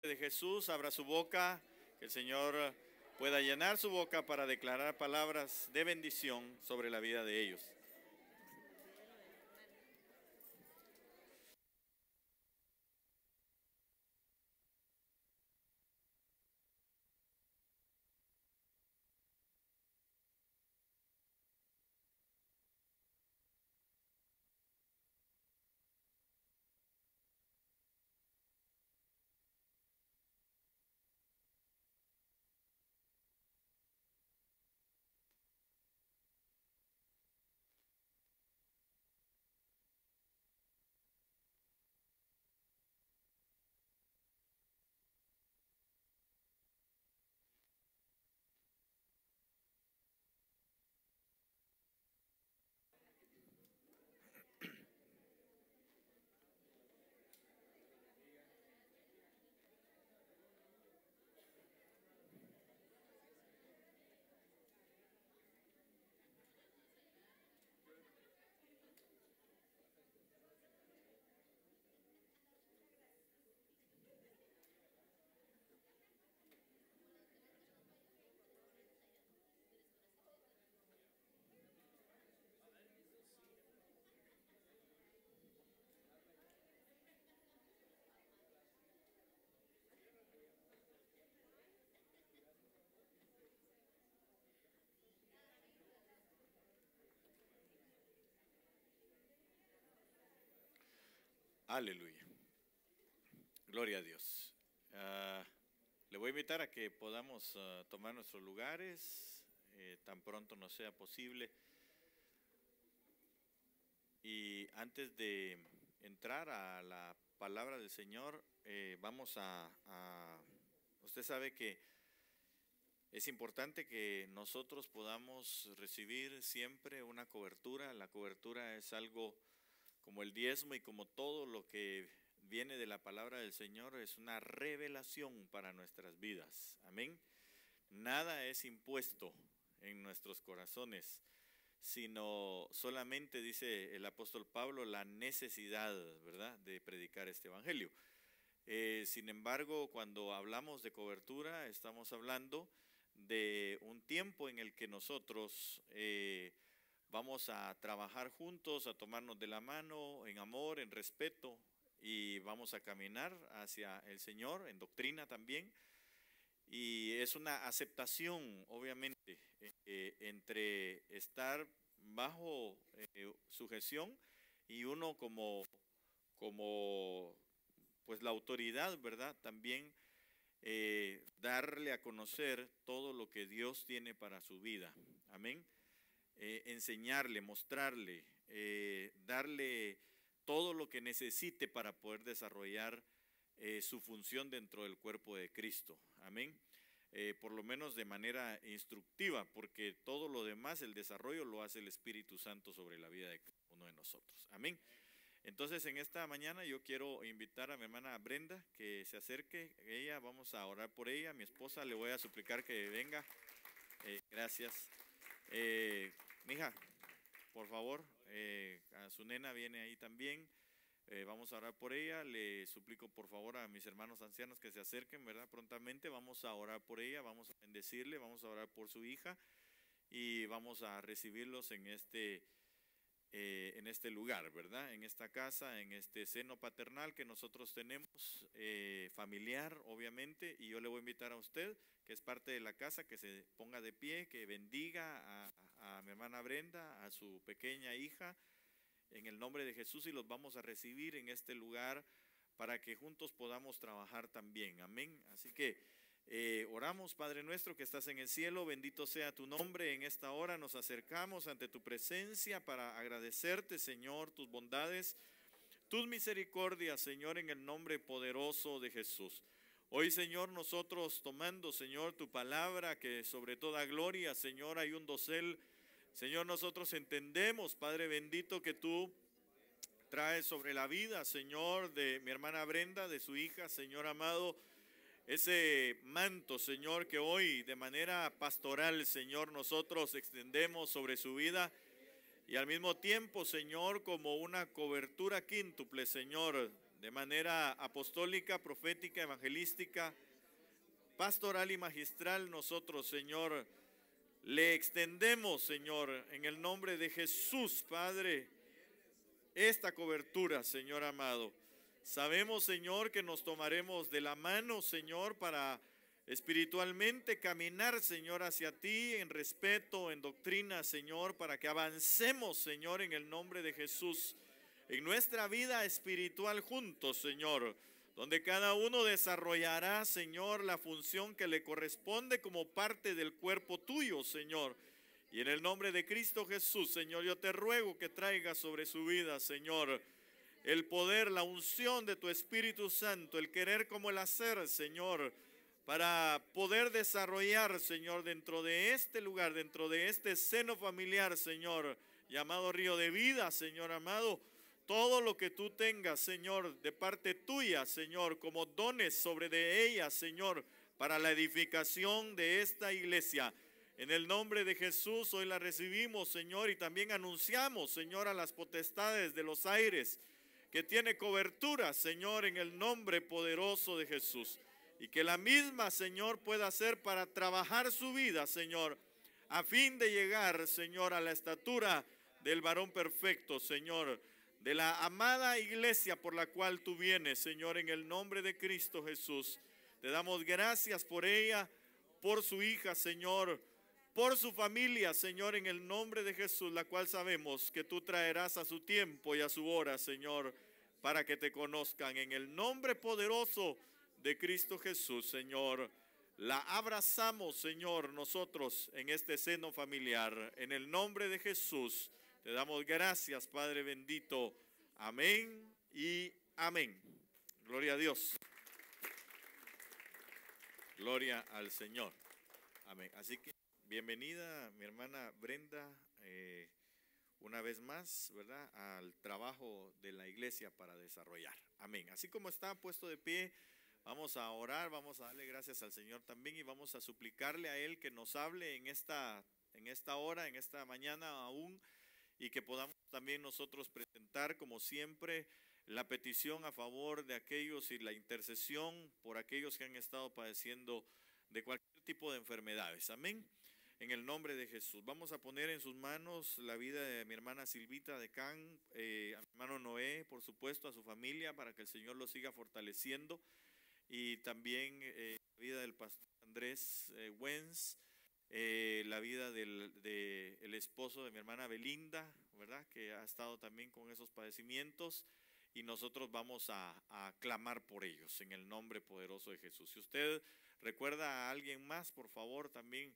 De Jesús, abra su boca, que el Señor pueda llenar su boca para declarar palabras de bendición sobre la vida de ellos. Aleluya. Gloria a Dios. Le voy a invitar a que podamos tomar nuestros lugares tan pronto nos sea posible. Y antes de entrar a la palabra del Señor, usted sabe que es importante que nosotros podamos recibir siempre una cobertura. La cobertura es algo como el diezmo y como todo lo que viene de la palabra del Señor, es una revelación para nuestras vidas. Amén. Nada es impuesto en nuestros corazones, sino solamente, dice el apóstol Pablo, la necesidad, ¿verdad?, de predicar este evangelio. Sin embargo, cuando hablamos de cobertura, estamos hablando de un tiempo en el que nosotros vamos a trabajar juntos, a tomarnos de la mano, en amor, en respeto, y vamos a caminar hacia el Señor, en doctrina también. Y es una aceptación, obviamente, entre estar bajo sujeción y uno como pues la autoridad, ¿verdad? También darle a conocer todo lo que Dios tiene para su vida. Amén. Enseñarle, mostrarle, darle todo lo que necesite para poder desarrollar su función dentro del cuerpo de Cristo. Amén. Por lo menos de manera instructiva, porque todo lo demás, el desarrollo lo hace el Espíritu Santo sobre la vida de cada uno de nosotros. Amén. Entonces, en esta mañana yo quiero invitar a mi hermana Brenda que se acerque. Ella, vamos a orar por ella. Mi esposa le voy a suplicar que venga. Gracias. Mija, por favor, a su nena viene ahí también. Vamos a orar por ella. Le suplico por favor a mis hermanos ancianos que se acerquen, ¿verdad? Prontamente vamos a orar por ella, vamos a bendecirle, vamos a orar por su hija y vamos a recibirlos en este lugar, ¿verdad? En esta casa, en este seno paternal que nosotros tenemos, familiar, obviamente. Y yo le voy a invitar a usted, que es parte de la casa, que se ponga de pie, que bendiga a mi hermana Brenda, a su pequeña hija, en el nombre de Jesús, y los vamos a recibir en este lugar para que juntos podamos trabajar también. Amén. Así que oramos. Padre nuestro que estás en el cielo, bendito sea tu nombre. En esta hora nos acercamos ante tu presencia para agradecerte, Señor, tus bondades, tus misericordias, Señor, en el nombre poderoso de Jesús. Hoy, Señor, nosotros tomando, Señor, tu palabra, que sobre toda gloria, Señor, hay un dosel. Señor, nosotros entendemos, Padre bendito, que tú traes sobre la vida, Señor, de mi hermana Brenda, de su hija, Señor amado, ese manto, Señor, que hoy de manera pastoral, Señor, nosotros extendemos sobre su vida. Y al mismo tiempo, Señor, como una cobertura quíntuple, Señor, de manera apostólica, profética, evangelística, pastoral y magistral, nosotros, Señor, le extendemos, Señor, en el nombre de Jesús, Padre, esta cobertura, Señor amado. Sabemos, Señor, que nos tomaremos de la mano, Señor, para espiritualmente caminar, Señor, hacia ti en respeto, en doctrina, Señor, para que avancemos, Señor, en el nombre de Jesús, en nuestra vida espiritual juntos, Señor, donde cada uno desarrollará, Señor, la función que le corresponde como parte del cuerpo tuyo, Señor. Y en el nombre de Cristo Jesús, Señor, yo te ruego que traigas sobre su vida, Señor, el poder, la unción de tu Espíritu Santo, el querer como el hacer, Señor, para poder desarrollar, Señor, dentro de este lugar, dentro de este seno familiar, Señor, llamado Río de Vida, Señor amado, todo lo que tú tengas, Señor, de parte tuya, Señor, como dones sobre de ella, Señor, para la edificación de esta iglesia. En el nombre de Jesús hoy la recibimos, Señor, y también anunciamos, Señor, a las potestades de los aires, que tiene cobertura, Señor, en el nombre poderoso de Jesús. Y que la misma, Señor, pueda ser para trabajar su vida, Señor, a fin de llegar, Señor, a la estatura del varón perfecto, Señor, de la amada iglesia por la cual tú vienes, Señor, en el nombre de Cristo Jesús. Te damos gracias por ella, por su hija, Señor, por su familia, Señor, en el nombre de Jesús, la cual sabemos que tú traerás a su tiempo y a su hora, Señor, para que te conozcan. En el nombre poderoso de Cristo Jesús, Señor, la abrazamos, Señor, nosotros en este seno familiar. En el nombre de Jesús, te damos gracias, Padre bendito. Amén y amén. Gloria a Dios. Gloria al Señor. Amén. Así que bienvenida, mi hermana Brenda, una vez más, ¿verdad?, al trabajo de la iglesia para desarrollar. Amén. Así como está puesto de pie, vamos a orar, vamos a darle gracias al Señor también y vamos a suplicarle a Él que nos hable en esta hora, en esta mañana aún, y que podamos también nosotros presentar, como siempre, la petición a favor de aquellos y la intercesión por aquellos que han estado padeciendo de cualquier tipo de enfermedades. Amén. En el nombre de Jesús. Vamos a poner en sus manos la vida de mi hermana Silvita de Can, a mi hermano Noé, por supuesto, a su familia, para que el Señor los siga fortaleciendo. Y también la vida del pastor Andrés Wenz, la vida del esposo de mi hermana Belinda, ¿verdad?, que ha estado también con esos padecimientos, y nosotros vamos a clamar por ellos en el nombre poderoso de Jesús. Si usted recuerda a alguien más, por favor, también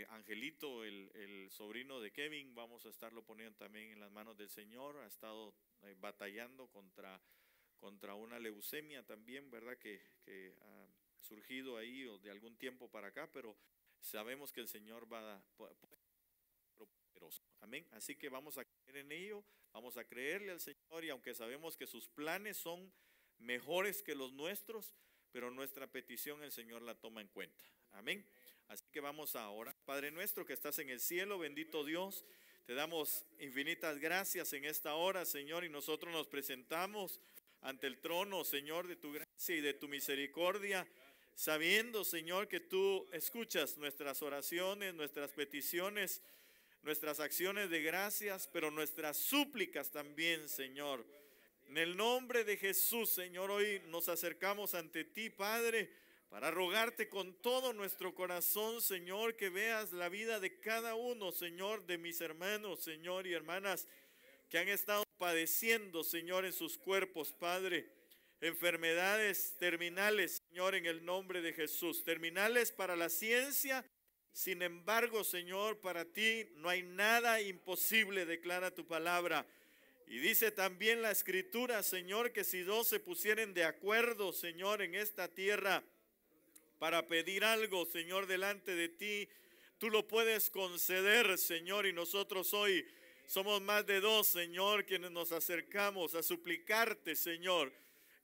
Angelito, el sobrino de Kevin, vamos a estarlo poniendo también en las manos del Señor. Ha estado batallando contra una leucemia también, ¿verdad?, que ha surgido ahí o de algún tiempo para acá, pero sabemos que el Señor va a poderoso. Amén. Así que vamos a creer en ello, vamos a creerle al Señor, y aunque sabemos que sus planes son mejores que los nuestros, pero nuestra petición el Señor la toma en cuenta. Amén. Así que vamos a orar. Padre nuestro que estás en el cielo, bendito Dios, te damos infinitas gracias en esta hora, Señor, y nosotros nos presentamos ante el trono, Señor, de tu gracia y de tu misericordia, sabiendo, Señor, que tú escuchas nuestras oraciones, nuestras peticiones, nuestras acciones de gracias, pero nuestras súplicas también, Señor. En el nombre de Jesús, Señor, hoy nos acercamos ante ti, Padre, para rogarte con todo nuestro corazón, Señor, que veas la vida de cada uno, Señor, de mis hermanos, Señor, y hermanas que han estado padeciendo, Señor, en sus cuerpos, Padre, enfermedades terminales, Señor, en el nombre de Jesús, terminales para la ciencia. Sin embargo, Señor, para ti no hay nada imposible, declara tu palabra. Y dice también la Escritura, Señor, que si dos se pusieren de acuerdo, Señor, en esta tierra para pedir algo, Señor, delante de ti, tú lo puedes conceder, Señor, y nosotros hoy somos más de dos, Señor, quienes nos acercamos a suplicarte, Señor,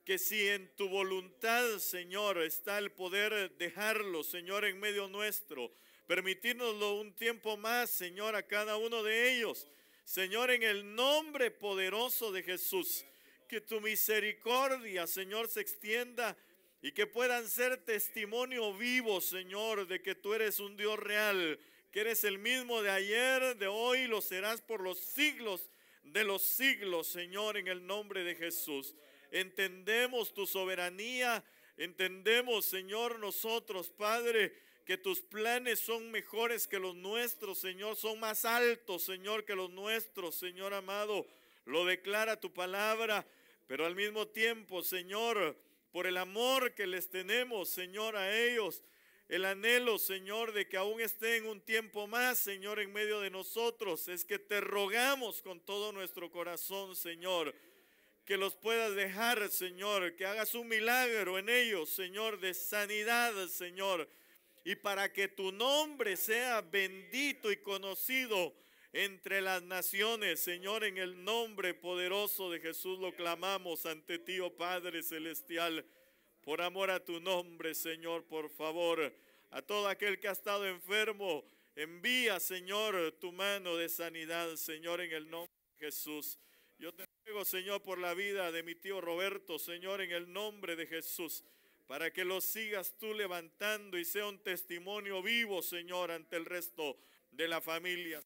que si en tu voluntad, Señor, está el poder dejarlo, Señor, en medio nuestro, permitírnoslo un tiempo más, Señor, a cada uno de ellos, Señor, en el nombre poderoso de Jesús, Que tu misericordia, Señor, se extienda y que puedan ser testimonio vivo, Señor, de que tú eres un Dios real, que eres el mismo de ayer, de hoy, y lo serás por los siglos de los siglos, Señor, en el nombre de Jesús. Entendemos tu soberanía, entendemos, Señor, nosotros, Padre, que tus planes son mejores que los nuestros, Señor, son más altos, Señor, que los nuestros, Señor amado. Lo declara tu palabra, pero al mismo tiempo, Señor, por el amor que les tenemos, Señor, a ellos, el anhelo, Señor, de que aún estén un tiempo más, Señor, en medio de nosotros, es que te rogamos con todo nuestro corazón, Señor, que los puedas dejar, Señor, que hagas un milagro en ellos, Señor, de sanidad, Señor, y para que tu nombre sea bendito y conocido entre las naciones, Señor, en el nombre poderoso de Jesús lo clamamos ante ti, oh Padre Celestial, por amor a tu nombre, Señor, por favor, a todo aquel que ha estado enfermo, envía, Señor, tu mano de sanidad, Señor, en el nombre de Jesús. Yo te ruego, Señor, por la vida de mi tío Roberto, Señor, en el nombre de Jesús, para que lo sigas tú levantando y sea un testimonio vivo, Señor, ante el resto de la familia.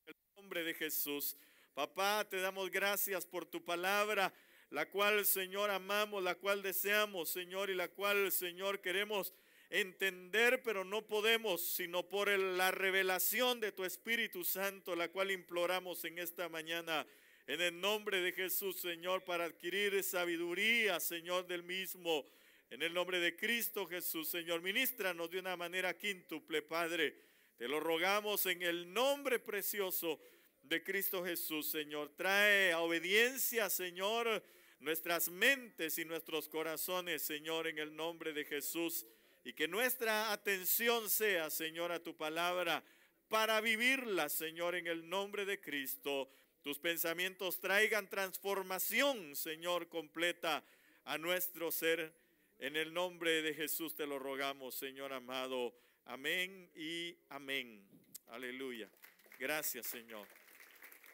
En el nombre de Jesús. Papá, te damos gracias por tu palabra, la cual, Señor, amamos, la cual deseamos, Señor, y la cual, Señor, queremos entender, pero no podemos, sino por la revelación de tu Espíritu Santo, la cual imploramos en esta mañana. En el nombre de Jesús, Señor, para adquirir sabiduría, Señor, del mismo. En el nombre de Cristo Jesús, Señor, ministranos de una manera quíntuple, Padre. Te lo rogamos en el nombre precioso de Cristo Jesús, Señor. Trae a obediencia, Señor, nuestras mentes y nuestros corazones, Señor, en el nombre de Jesús. Y que nuestra atención sea, Señor, a tu palabra para vivirla, Señor, en el nombre de Cristo. Tus pensamientos traigan transformación, Señor, completa a nuestro ser. En el nombre de Jesús te lo rogamos, Señor amado. Amén y amén. Aleluya. Gracias, Señor.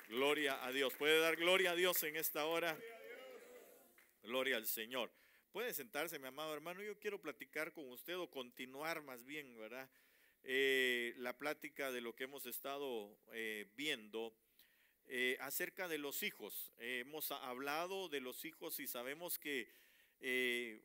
Gloria a Dios. ¿Puede dar gloria a Dios en esta hora? Gloria al Señor. Puede sentarse, mi amado hermano. Yo quiero platicar con usted, o continuar más bien, ¿verdad? La plática de lo que hemos estado viendo acerca de los hijos. Hemos hablado de los hijos y sabemos que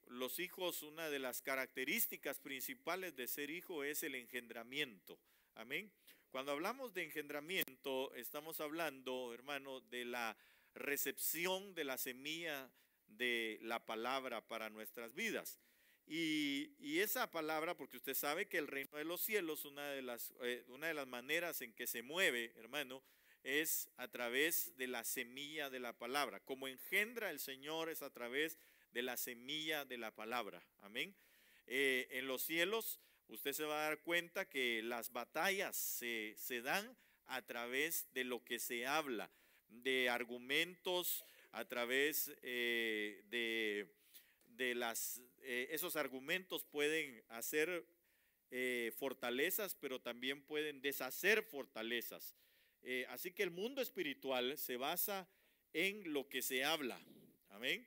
los hijos, una de las características principales de ser hijo es el engendramiento. Amén. Cuando hablamos de engendramiento, estamos hablando, hermano, de la recepción de la semilla de la palabra para nuestras vidas. Y esa palabra, porque usted sabe que el reino de los cielos, una de las maneras en que se mueve, hermano, es a través de la semilla de la palabra. Como engendra el Señor es a través de la semilla de la palabra. Amén. En los cielos usted se va a dar cuenta que las batallas se dan a través de lo que se habla, de argumentos, a través esos argumentos pueden hacer fortalezas, pero también pueden deshacer fortalezas. Así que el mundo espiritual se basa en lo que se habla. Amén.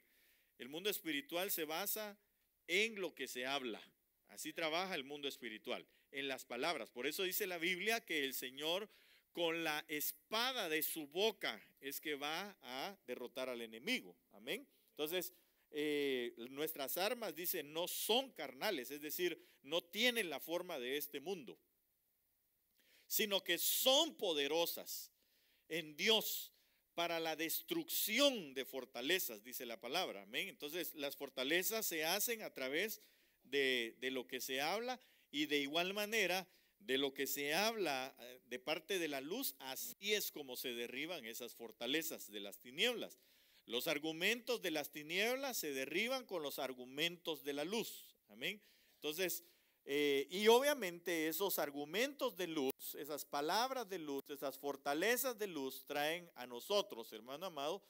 El mundo espiritual se basa en lo que se habla. Así trabaja el mundo espiritual, en las palabras. Por eso dice la Biblia que el Señor con la espada de su boca es que va a derrotar al enemigo. Amén. Entonces, nuestras armas, dice, no son carnales, es decir, no tienen la forma de este mundo, sino que son poderosas en Dios para la destrucción de fortalezas, dice la palabra. Amén. Entonces, las fortalezas se hacen a través de lo que se habla, y de igual manera de lo que se habla de parte de la luz, así es como se derriban esas fortalezas de las tinieblas. Los argumentos de las tinieblas se derriban con los argumentos de la luz. Amén. Entonces, y obviamente esos argumentos de luz, esas palabras de luz, esas fortalezas de luz traen a nosotros, hermano amado,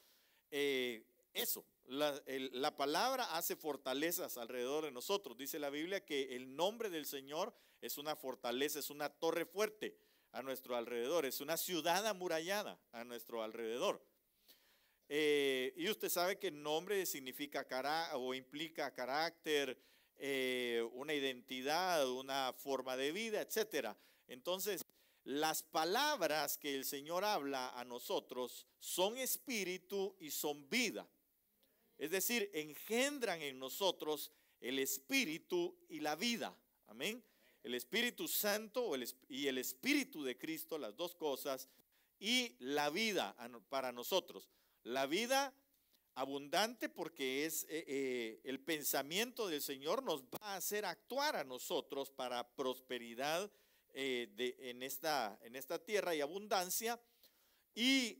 eso. La palabra hace fortalezas alrededor de nosotros. Dice la Biblia que el nombre del Señor es una fortaleza, es una torre fuerte a nuestro alrededor, es una ciudad amurallada a nuestro alrededor. Y usted sabe que el nombre significa o implica carácter, una identidad, una forma de vida, etcétera. Entonces, las palabras que el Señor habla a nosotros son espíritu y son vida. Es decir, engendran en nosotros el espíritu y la vida. Amén. El Espíritu Santo y el Espíritu de Cristo, las dos cosas, y la vida para nosotros. La vida abundante, porque es el pensamiento del Señor nos va a hacer actuar a nosotros para prosperidad en esta tierra y abundancia, y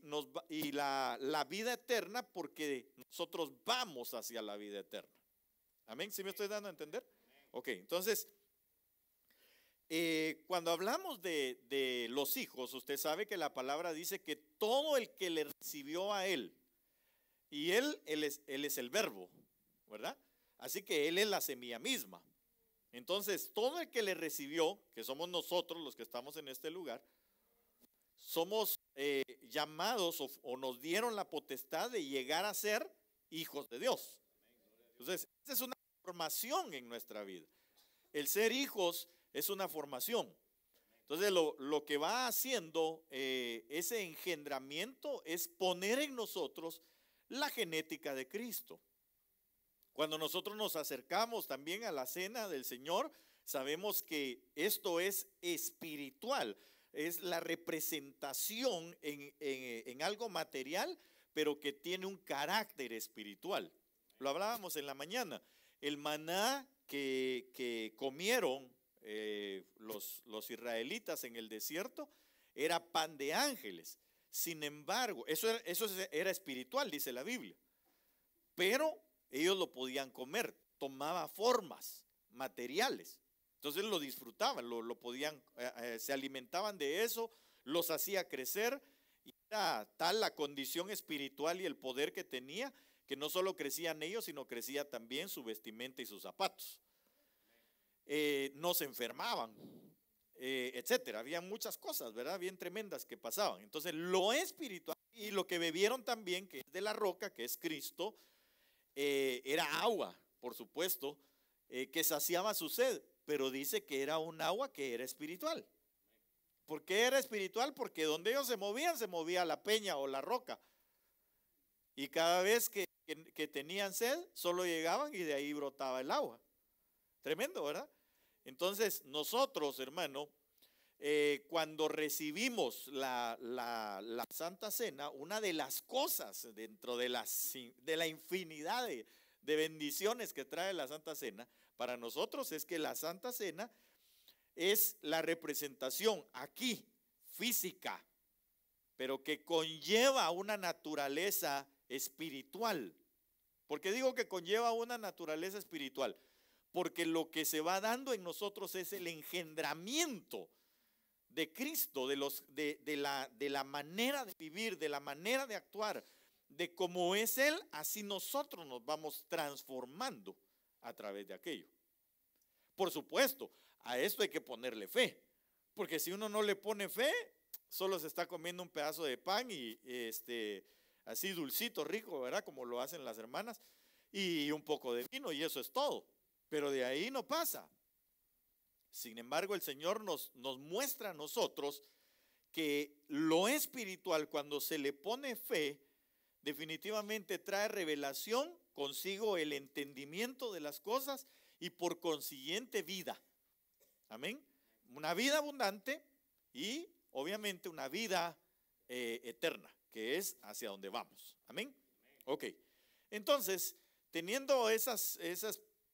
la vida eterna, porque nosotros vamos hacia la vida eterna. Amén. ¿Sí me estoy dando a entender? Ok, entonces, cuando hablamos de los hijos, usted sabe que la palabra dice que todo el que le recibió a él, y él es el verbo, ¿verdad? Así que él es la semilla misma. Entonces, todo el que le recibió, que somos nosotros los que estamos en este lugar, somos llamados o nos dieron la potestad de llegar a ser hijos de Dios. Entonces, esa es una formación en nuestra vida. El ser hijos es una formación. Entonces, lo que va haciendo ese engendramiento es poner en nosotros la genética de Cristo. Cuando nosotros nos acercamos también a la cena del Señor, sabemos que esto es espiritual, es la representación en algo material, pero que tiene un carácter espiritual. Lo hablábamos en la mañana. El maná que comieron los israelitas en el desierto era pan de ángeles. Sin embargo, eso era espiritual, dice la Biblia. Pero ellos lo podían comer, tomaba formas materiales. Entonces lo disfrutaban, lo podían, se alimentaban de eso, los hacía crecer. Y era tal la condición espiritual y el poder que tenía, que no solo crecían ellos, sino crecía también su vestimenta y sus zapatos. No se enfermaban, etcétera. Había muchas cosas, ¿verdad? Bien tremendas que pasaban. Entonces, lo espiritual y lo que bebieron también, que es de la roca, que es Cristo, era agua, por supuesto, que saciaba su sed, pero dice que era un agua que era espiritual. ¿Por qué era espiritual? Porque donde ellos se movía la peña o la roca. Y cada vez que tenían sed, solo llegaban y de ahí brotaba el agua. Tremendo, ¿verdad? Entonces, nosotros, hermano, cuando recibimos la Santa Cena, una de las cosas dentro de la infinidad de bendiciones que trae la Santa Cena, para nosotros es que la Santa Cena es la representación aquí, física, pero que conlleva una naturaleza espiritual. ¿Por qué digo que conlleva una naturaleza espiritual? Porque lo que se va dando en nosotros es el engendramiento de Cristo, de la manera de vivir, de la manera de actuar, de cómo es Él, así nosotros nos vamos transformando a través de aquello. Por supuesto, a esto hay que ponerle fe, porque si uno no le pone fe, solo se está comiendo un pedazo de pan y así dulcito, rico, ¿verdad? Como lo hacen las hermanas, y un poco de vino, y eso es todo. Pero de ahí no pasa. Sin embargo, el Señor nos muestra a nosotros que lo espiritual, cuando se le pone fe, definitivamente trae revelación, consigo el entendimiento de las cosas y por consiguiente vida. Amén. Una vida abundante y obviamente una vida eterna, que es hacia donde vamos. Amén. Ok. Entonces, teniendo esas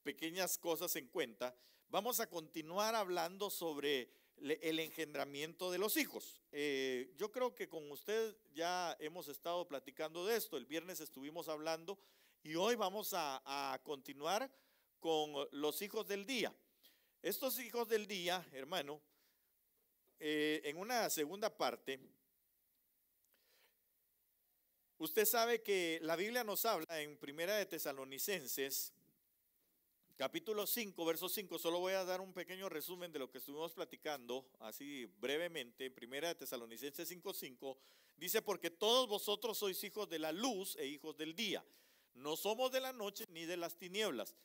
pequeñas cosas en cuenta, vamos a continuar hablando sobre el engendramiento de los hijos. Yo creo que con usted ya hemos estado platicando de esto. El viernes estuvimos hablando y hoy vamos a continuar con los hijos del día. Estos hijos del día, hermano, en una segunda parte, usted sabe que la Biblia nos habla en Primera de Tesalonicenses, capítulo 5, verso 5, solo voy a dar un pequeño resumen de lo que estuvimos platicando, así brevemente. Primera de Tesalonicenses 5:5, dice, porque todos vosotros sois hijos de la luz e hijos del día. No somos de la noche ni de las tinieblas.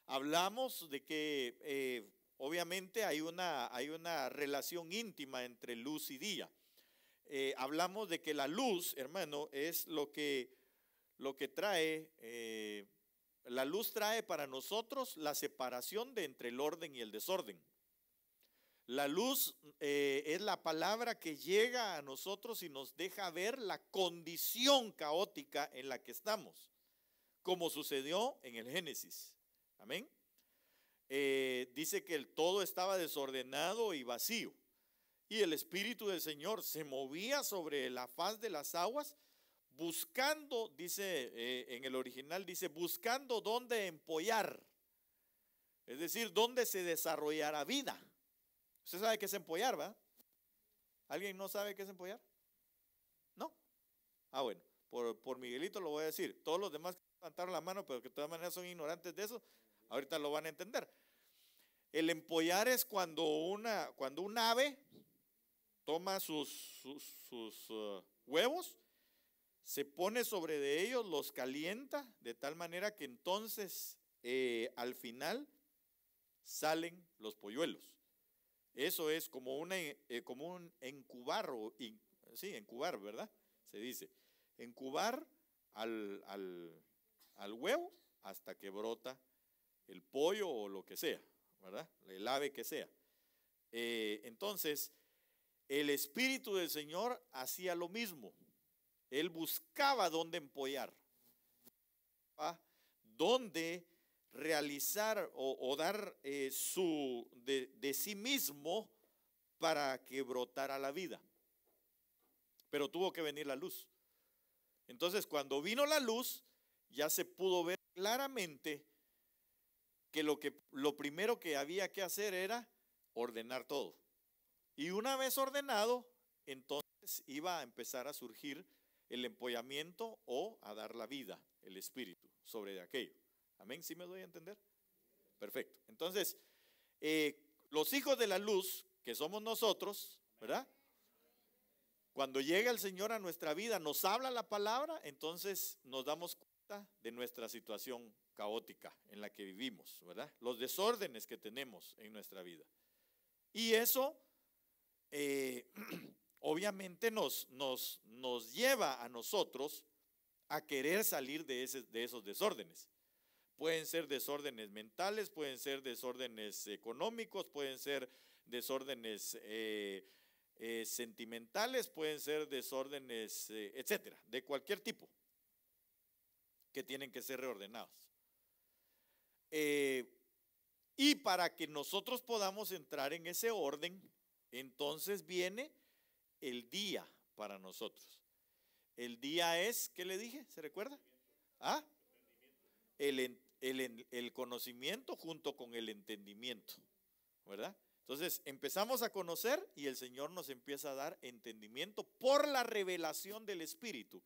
Hablamos de que obviamente hay una relación íntima entre luz y día. Hablamos de que la luz, hermano, es lo que trae, la luz trae para nosotros la separación de entre el orden y el desorden. La luz es la palabra que llega a nosotros y nos deja ver la condición caótica en la que estamos, como sucedió en el Génesis. Amén. Dice que el todo estaba desordenado y vacío, y el Espíritu del Señor se movía sobre la faz de las aguas, buscando, dice en el original, dice, buscando dónde empollar, es decir, dónde se desarrollara vida. ¿Usted sabe qué es empollar, va? ¿Alguien no sabe qué es empollar? ¿No? Ah, bueno, por Miguelito lo voy a decir. Todos los demás que levantaron la mano, pero que de todas maneras son ignorantes de eso, ahorita lo van a entender. El empollar es cuando un ave toma sus huevos, se pone sobre de ellos, los calienta, de tal manera que entonces al final salen los polluelos. Eso es como un incubar, sí, incubar, ¿verdad? Se dice, incubar al huevo hasta que brota el pollo o lo que sea, ¿verdad? El ave que sea. Entonces, el Espíritu del Señor hacía lo mismo. Él buscaba dónde empollar, dónde realizar o dar de sí mismo para que brotara la vida. Pero tuvo que venir la luz. Entonces, cuando vino la luz, ya se pudo ver claramente que lo primero que había que hacer era ordenar todo. Y una vez ordenado, entonces iba a empezar a surgir el empollamiento o a dar la vida, el espíritu, sobre aquello. Amén, ¿sí me doy a entender? Perfecto. Entonces, los hijos de la luz, que somos nosotros, ¿verdad? Cuando llega el Señor a nuestra vida, nos habla la palabra, entonces nos damos cuenta de nuestra situación caótica en la que vivimos, ¿verdad? Los desórdenes que tenemos en nuestra vida. Y eso obviamente nos lleva a nosotros a querer salir de esos desórdenes. Pueden ser desórdenes mentales, pueden ser desórdenes económicos, pueden ser desórdenes sentimentales, pueden ser desórdenes, etcétera, de cualquier tipo, que tienen que ser reordenados. Y para que nosotros podamos entrar en ese orden, entonces viene el día para nosotros. El día es, ¿qué le dije? ¿Se recuerda? ¿Ah? El conocimiento junto con el entendimiento, ¿verdad? Entonces empezamos a conocer y el Señor nos empieza a dar entendimiento por la revelación del Espíritu.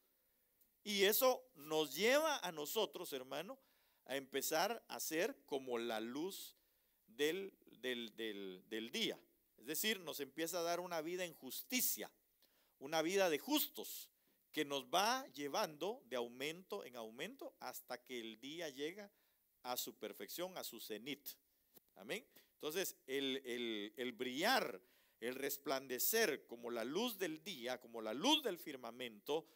Y eso nos lleva a nosotros, hermano, a empezar a ser como la luz del día. Es decir, nos empieza a dar una vida en justicia, una vida de justos, que nos va llevando de aumento en aumento hasta que el día llega a su perfección, a su cenit. Amén. Entonces, el brillar, el resplandecer como la luz del día, como la luz del firmamento,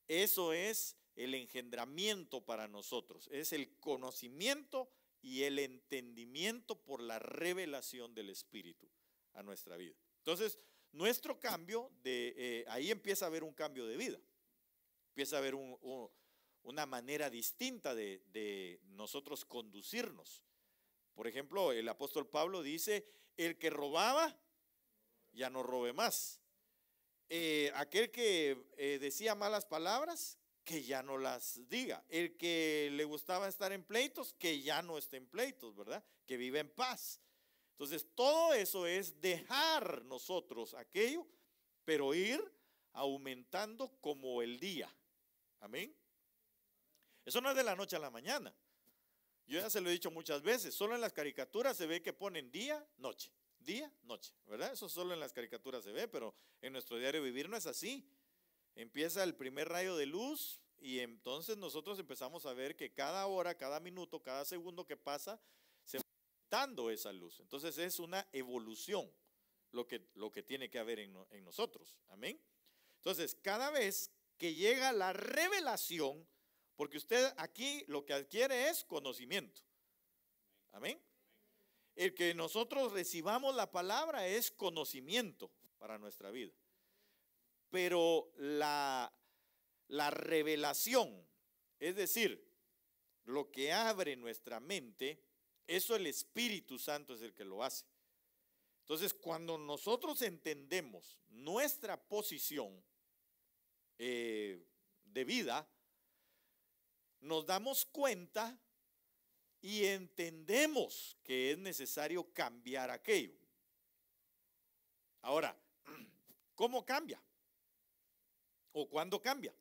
eso es el engendramiento para nosotros, es el conocimiento y el entendimiento por la revelación del Espíritu a nuestra vida. Entonces, nuestro cambio, ahí empieza a haber un cambio de vida, empieza a haber una manera distinta de nosotros conducirnos. Por ejemplo, el apóstol Pablo dice, el que robaba, ya no robe más. Aquel que decía malas palabras, que ya no las diga. El que le gustaba estar en pleitos, que ya no esté en pleitos, ¿verdad? Que vive en paz. Entonces, todo eso es dejar nosotros aquello, pero ir aumentando como el día. Amén. Eso no es de la noche a la mañana. Yo ya se lo he dicho muchas veces, solo en las caricaturas se ve que ponen día, noche, ¿verdad? Eso solo en las caricaturas se ve, pero en nuestro diario vivir no es así. Empieza el primer rayo de luz y entonces nosotros empezamos a ver que cada hora, cada minuto, cada segundo que pasa, se va dando esa luz. Entonces es una evolución lo que tiene que haber en nosotros. Amén. Entonces, cada vez que llega la revelación, porque usted aquí lo que adquiere es conocimiento. Amén. El que nosotros recibamos la palabra es conocimiento para nuestra vida. Pero la revelación, es decir, lo que abre nuestra mente, eso el Espíritu Santo es el que lo hace. Entonces, cuando nosotros entendemos nuestra posición de vida, nos damos cuenta y entendemos que es necesario cambiar aquello. Ahora, ¿cómo cambia? ¿O cuándo cambia?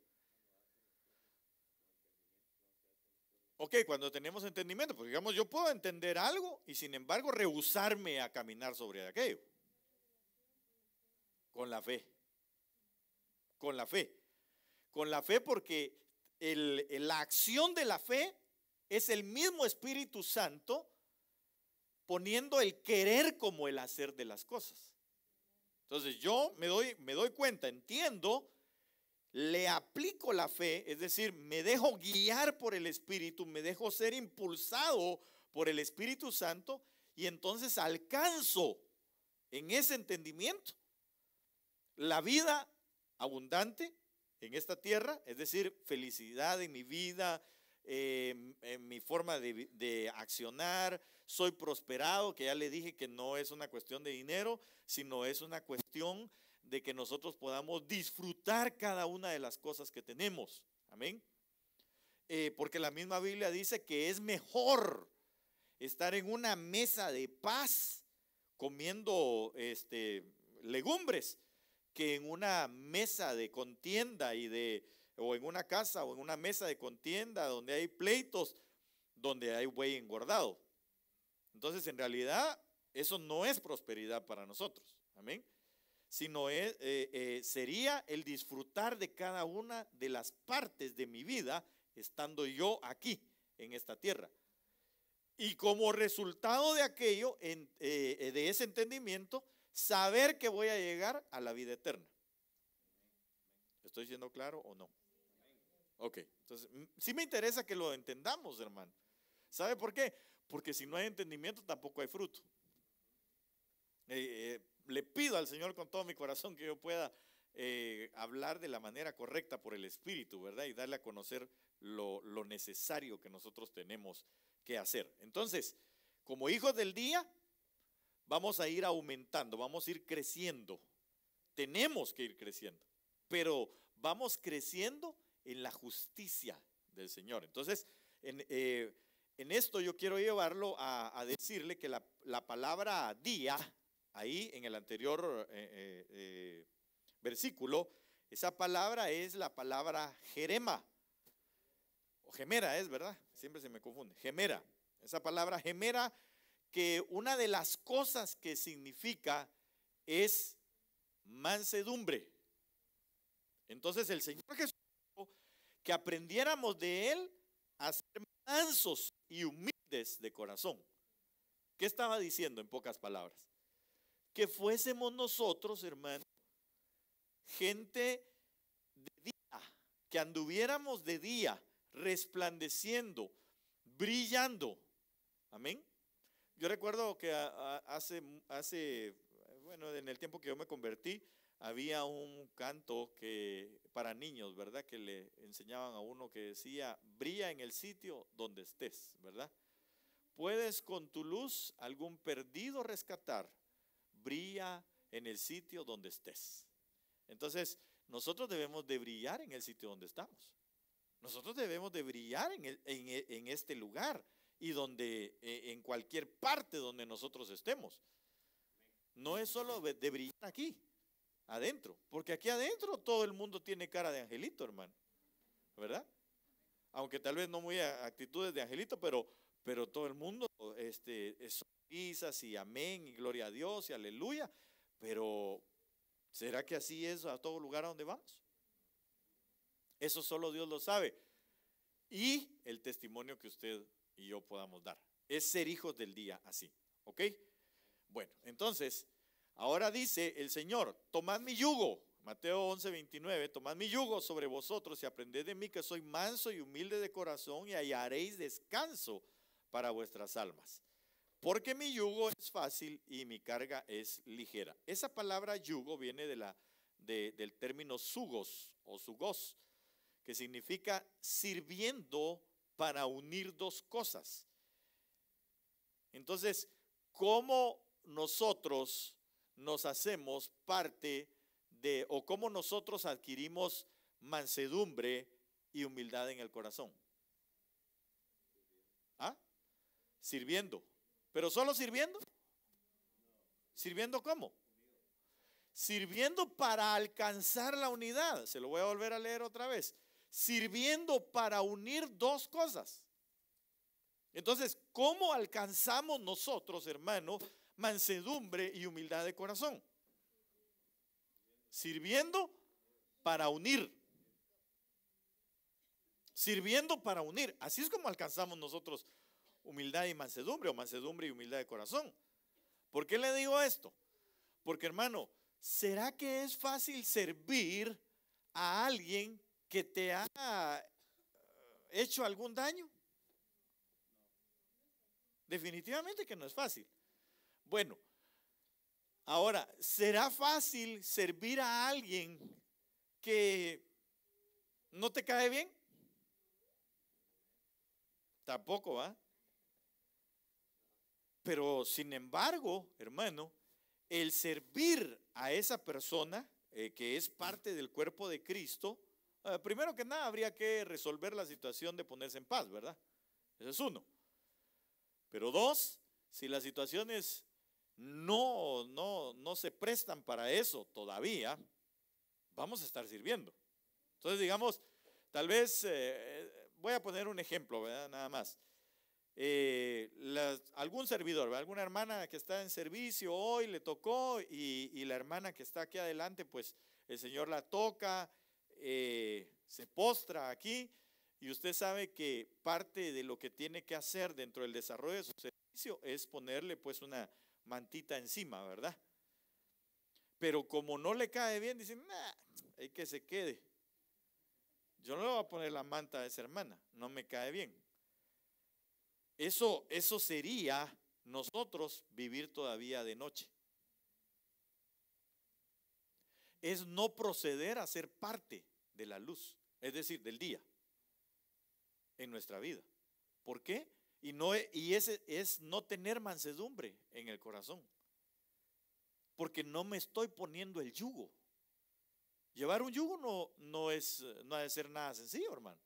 Ok, cuando tenemos entendimiento, porque digamos, yo puedo entender algo y sin embargo rehusarme a caminar sobre aquello. Con la fe. Con la fe. Con la fe porque la acción de la fe es el mismo Espíritu Santo poniendo el querer como el hacer de las cosas. Entonces yo me doy cuenta, entiendo, le aplico la fe, es decir, me dejo guiar por el Espíritu, me dejo ser impulsado por el Espíritu Santo y entonces alcanzo en ese entendimiento la vida abundante en esta tierra, es decir, felicidad en mi vida, en mi forma de accionar, soy prosperado, que ya le dije que no es una cuestión de dinero, sino es una cuestión de que nosotros podamos disfrutar cada una de las cosas que tenemos. Amén. Porque la misma Biblia dice que es mejor estar en una mesa de paz comiendo legumbres que en una mesa de contienda o en una casa o en una mesa de contienda donde hay pleitos, donde hay buey engordado. Entonces, en realidad, eso no es prosperidad para nosotros. Amén. Sino sería el disfrutar de cada una de las partes de mi vida estando yo aquí en esta tierra. Y como resultado de aquello, de ese entendimiento, saber que voy a llegar a la vida eterna. ¿Estoy siendo claro o no? Ok, entonces sí me interesa que lo entendamos, hermano. ¿Sabe por qué? Porque si no hay entendimiento tampoco hay fruto. Le pido al Señor con todo mi corazón que yo pueda hablar de la manera correcta por el Espíritu, ¿verdad? Y darle a conocer lo necesario que nosotros tenemos que hacer. Entonces, como hijos del día, vamos a ir aumentando, vamos a ir creciendo. Tenemos que ir creciendo, pero vamos creciendo en la justicia del Señor. Entonces, en esto yo quiero llevarlo a decirle que la palabra día, ahí en el anterior versículo, esa palabra es la palabra jerema, o gemera es, ¿verdad? Siempre se me confunde, gemera. Esa palabra gemera, que una de las cosas que significa es mansedumbre. Entonces el Señor Jesús dijo que aprendiéramos de Él a ser mansos y humildes de corazón. ¿Qué estaba diciendo en pocas palabras? Que fuésemos nosotros, hermano, gente de día, que anduviéramos de día, resplandeciendo, brillando. Amén. Yo recuerdo que bueno, en el tiempo que yo me convertí, había un canto para niños, ¿verdad? Que le enseñaban a uno que decía, brilla en el sitio donde estés, ¿verdad? Puedes con tu luz algún perdido rescatar, brilla en el sitio donde estés. Entonces, nosotros debemos de brillar en el sitio donde estamos. Nosotros debemos de brillar en este lugar y en cualquier parte donde nosotros estemos. No es solo de brillar aquí, adentro, porque aquí adentro todo el mundo tiene cara de angelito, hermano, ¿verdad? Aunque tal vez no muy actitudes de angelito, pero todo el mundo son risas y amén y gloria a Dios y aleluya, pero ¿será que así es a todo lugar a donde vamos? Eso solo Dios lo sabe. Y el testimonio que usted y yo podamos dar es ser hijos del día así, ¿ok? Bueno, entonces, ahora dice el Señor, tomad mi yugo, Mateo 11:29, tomad mi yugo sobre vosotros y aprended de mí que soy manso y humilde de corazón y hallaréis descanso para vuestras almas. Porque mi yugo es fácil y mi carga es ligera. Esa palabra yugo viene del término sugos o sugos, que significa sirviendo para unir dos cosas. Entonces, ¿cómo nosotros nos hacemos parte de, o cómo nosotros adquirimos mansedumbre y humildad en el corazón? ¿Ah? Sirviendo. ¿Pero solo sirviendo? ¿Sirviendo cómo? Sirviendo para alcanzar la unidad. Se lo voy a volver a leer otra vez. Sirviendo para unir dos cosas. Entonces, ¿cómo alcanzamos nosotros, hermano, mansedumbre y humildad de corazón? Sirviendo para unir. Sirviendo para unir. Así es como alcanzamos nosotros humildad y mansedumbre, o mansedumbre y humildad de corazón. ¿Por qué le digo esto? Porque, hermano, ¿será que es fácil servir a alguien que te ha hecho algún daño? Definitivamente que no es fácil. Bueno, ahora, ¿será fácil servir a alguien que no te cae bien? Tampoco, ¿va? Pero sin embargo, hermano, el servir a esa persona que es parte del cuerpo de Cristo, primero que nada habría que resolver la situación de ponerse en paz, ¿verdad? Ese es uno. Pero dos, si las situaciones no se prestan para eso todavía, vamos a estar sirviendo. Entonces, digamos, tal vez, voy a poner un ejemplo, ¿verdad? Nada más. Algún servidor, ¿verdad? Alguna hermana que está en servicio hoy le tocó y la hermana que está aquí adelante, pues el Señor la toca, se postra aquí. Y usted sabe que parte de lo que tiene que hacer dentro del desarrollo de su servicio es ponerle pues una mantita encima, ¿verdad? Pero como no le cae bien, dicen, nah, hay que se quede. Yo no le voy a poner la manta a esa hermana, no me cae bien. Eso sería nosotros vivir todavía de noche. Es no proceder a ser parte de la luz, es decir, del día en nuestra vida. ¿Por qué? Y ese es no tener mansedumbre en el corazón. Porque no me estoy poniendo el yugo. Llevar un yugo no ha de ser nada sencillo, hermano.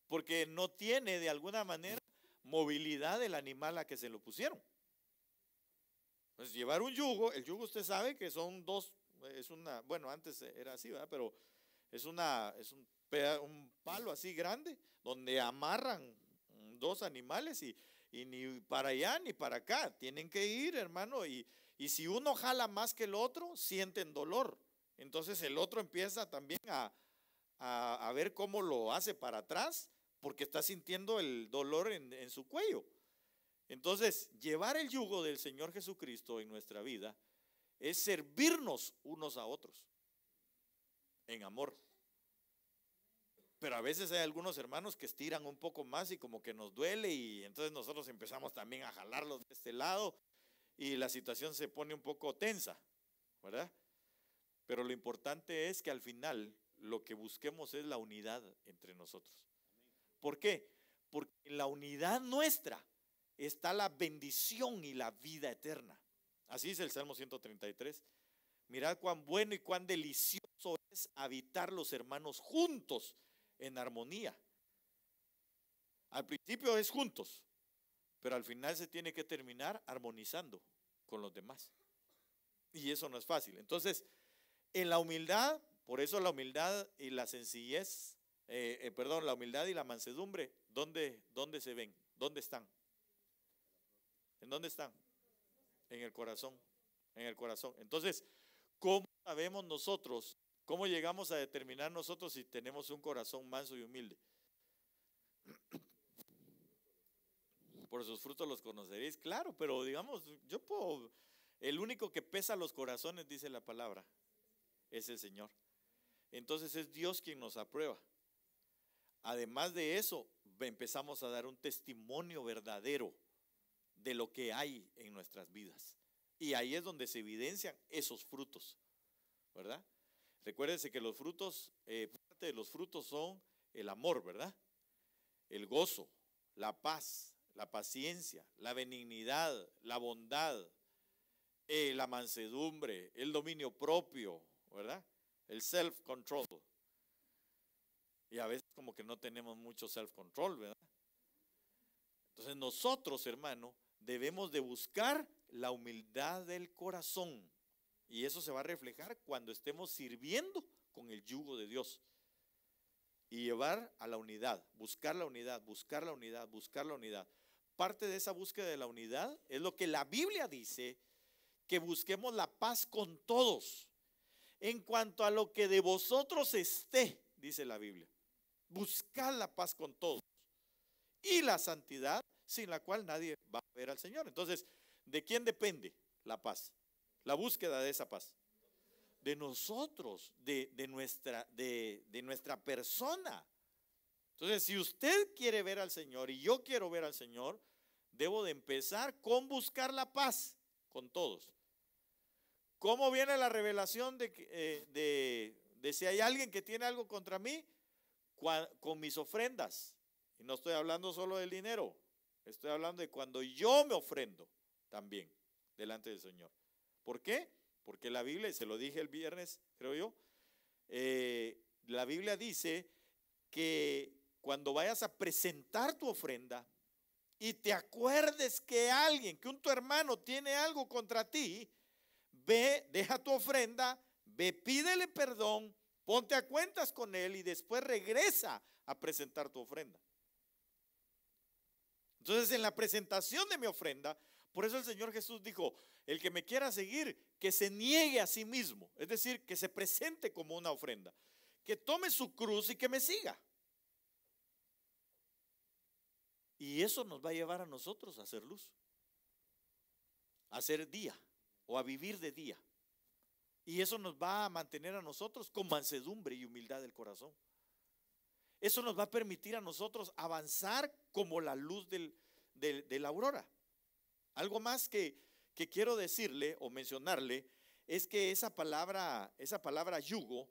Porque no tiene de alguna manera movilidad del animal a que se lo pusieron. Pues llevar un yugo, el yugo usted sabe que son dos, bueno, antes era así, ¿verdad? Pero es un palo así grande donde amarran dos animales y ni para allá ni para acá, tienen que ir, hermano, y si uno jala más que el otro, sienten dolor. Entonces el otro empieza también a ver cómo lo hace para atrás, porque está sintiendo el dolor en su cuello. Entonces, llevar el yugo del Señor Jesucristo en nuestra vida es servirnos unos a otros en amor. Pero a veces hay algunos hermanos que estiran un poco más y como que nos duele, y entonces nosotros empezamos también a jalarlos de este lado y la situación se pone un poco tensa, ¿verdad? Pero lo importante es que al final lo que busquemos es la unidad entre nosotros. ¿Por qué? Porque en la unidad nuestra está la bendición y la vida eterna. Así dice el Salmo 133. Mirad cuán bueno y cuán delicioso es habitar los hermanos juntos en armonía. Al principio es juntos, pero al final se tiene que terminar armonizando con los demás. Y eso no es fácil. Entonces, en la humildad, por eso la humildad y la sencillez, la humildad y la mansedumbre, ¿dónde se ven? ¿Dónde están? ¿En dónde están? En el corazón. En el corazón. Entonces, ¿cómo sabemos nosotros? ¿Cómo llegamos a determinar nosotros si tenemos un corazón manso y humilde? Por sus frutos los conoceréis, claro, pero digamos, el único que pesa los corazones, dice la palabra, es el Señor. Entonces es Dios quien nos aprueba. Además de eso, empezamos a dar un testimonio verdadero de lo que hay en nuestras vidas. Y ahí es donde se evidencian esos frutos, ¿verdad? Recuérdense que los frutos, parte de los frutos son el amor, ¿verdad? El gozo, la paz, la paciencia, la benignidad, la bondad, la mansedumbre, el dominio propio, ¿verdad? El self-control. Y a veces como que no tenemos mucho self-control, ¿verdad? Entonces nosotros, hermano, debemos de buscar la humildad del corazón. Y eso se va a reflejar cuando estemos sirviendo con el yugo de Dios. Y llevar a la unidad, buscar la unidad, buscar la unidad, buscar la unidad. Parte de esa búsqueda de la unidad es lo que la Biblia dice, que busquemos la paz con todos. En cuanto a lo que de vosotros esté, dice la Biblia, buscad la paz con todos y la santidad, sin la cual nadie va a ver al Señor. Entonces, ¿de quién depende la paz? La búsqueda de esa paz. De nosotros, de nuestra persona. Entonces, si usted quiere ver al Señor y yo quiero ver al Señor, debo de empezar con buscar la paz con todos. ¿Cómo viene la revelación de si hay alguien que tiene algo contra mí? Con mis ofrendas. Y no estoy hablando solo del dinero, estoy hablando de cuando yo me ofrendo también delante del Señor. ¿Por qué? Porque la Biblia, se lo dije el viernes, creo yo, la Biblia dice que cuando vayas a presentar tu ofrenda y te acuerdes que tu hermano tiene algo contra ti, ve, deja tu ofrenda, ve, pídele perdón, ponte a cuentas con él y después regresa a presentar tu ofrenda. Entonces, en la presentación de mi ofrenda, por eso el Señor Jesús dijo, el que me quiera seguir, que se niegue a sí mismo, es decir, que se presente como una ofrenda, que tome su cruz y que me siga. Y eso nos va a llevar a nosotros a hacer luz, a hacer día o a vivir de día. Y eso nos va a mantener a nosotros con mansedumbre y humildad del corazón. Eso nos va a permitir a nosotros avanzar como la luz de la aurora. Algo más que quiero decirle o mencionarle es que esa palabra yugo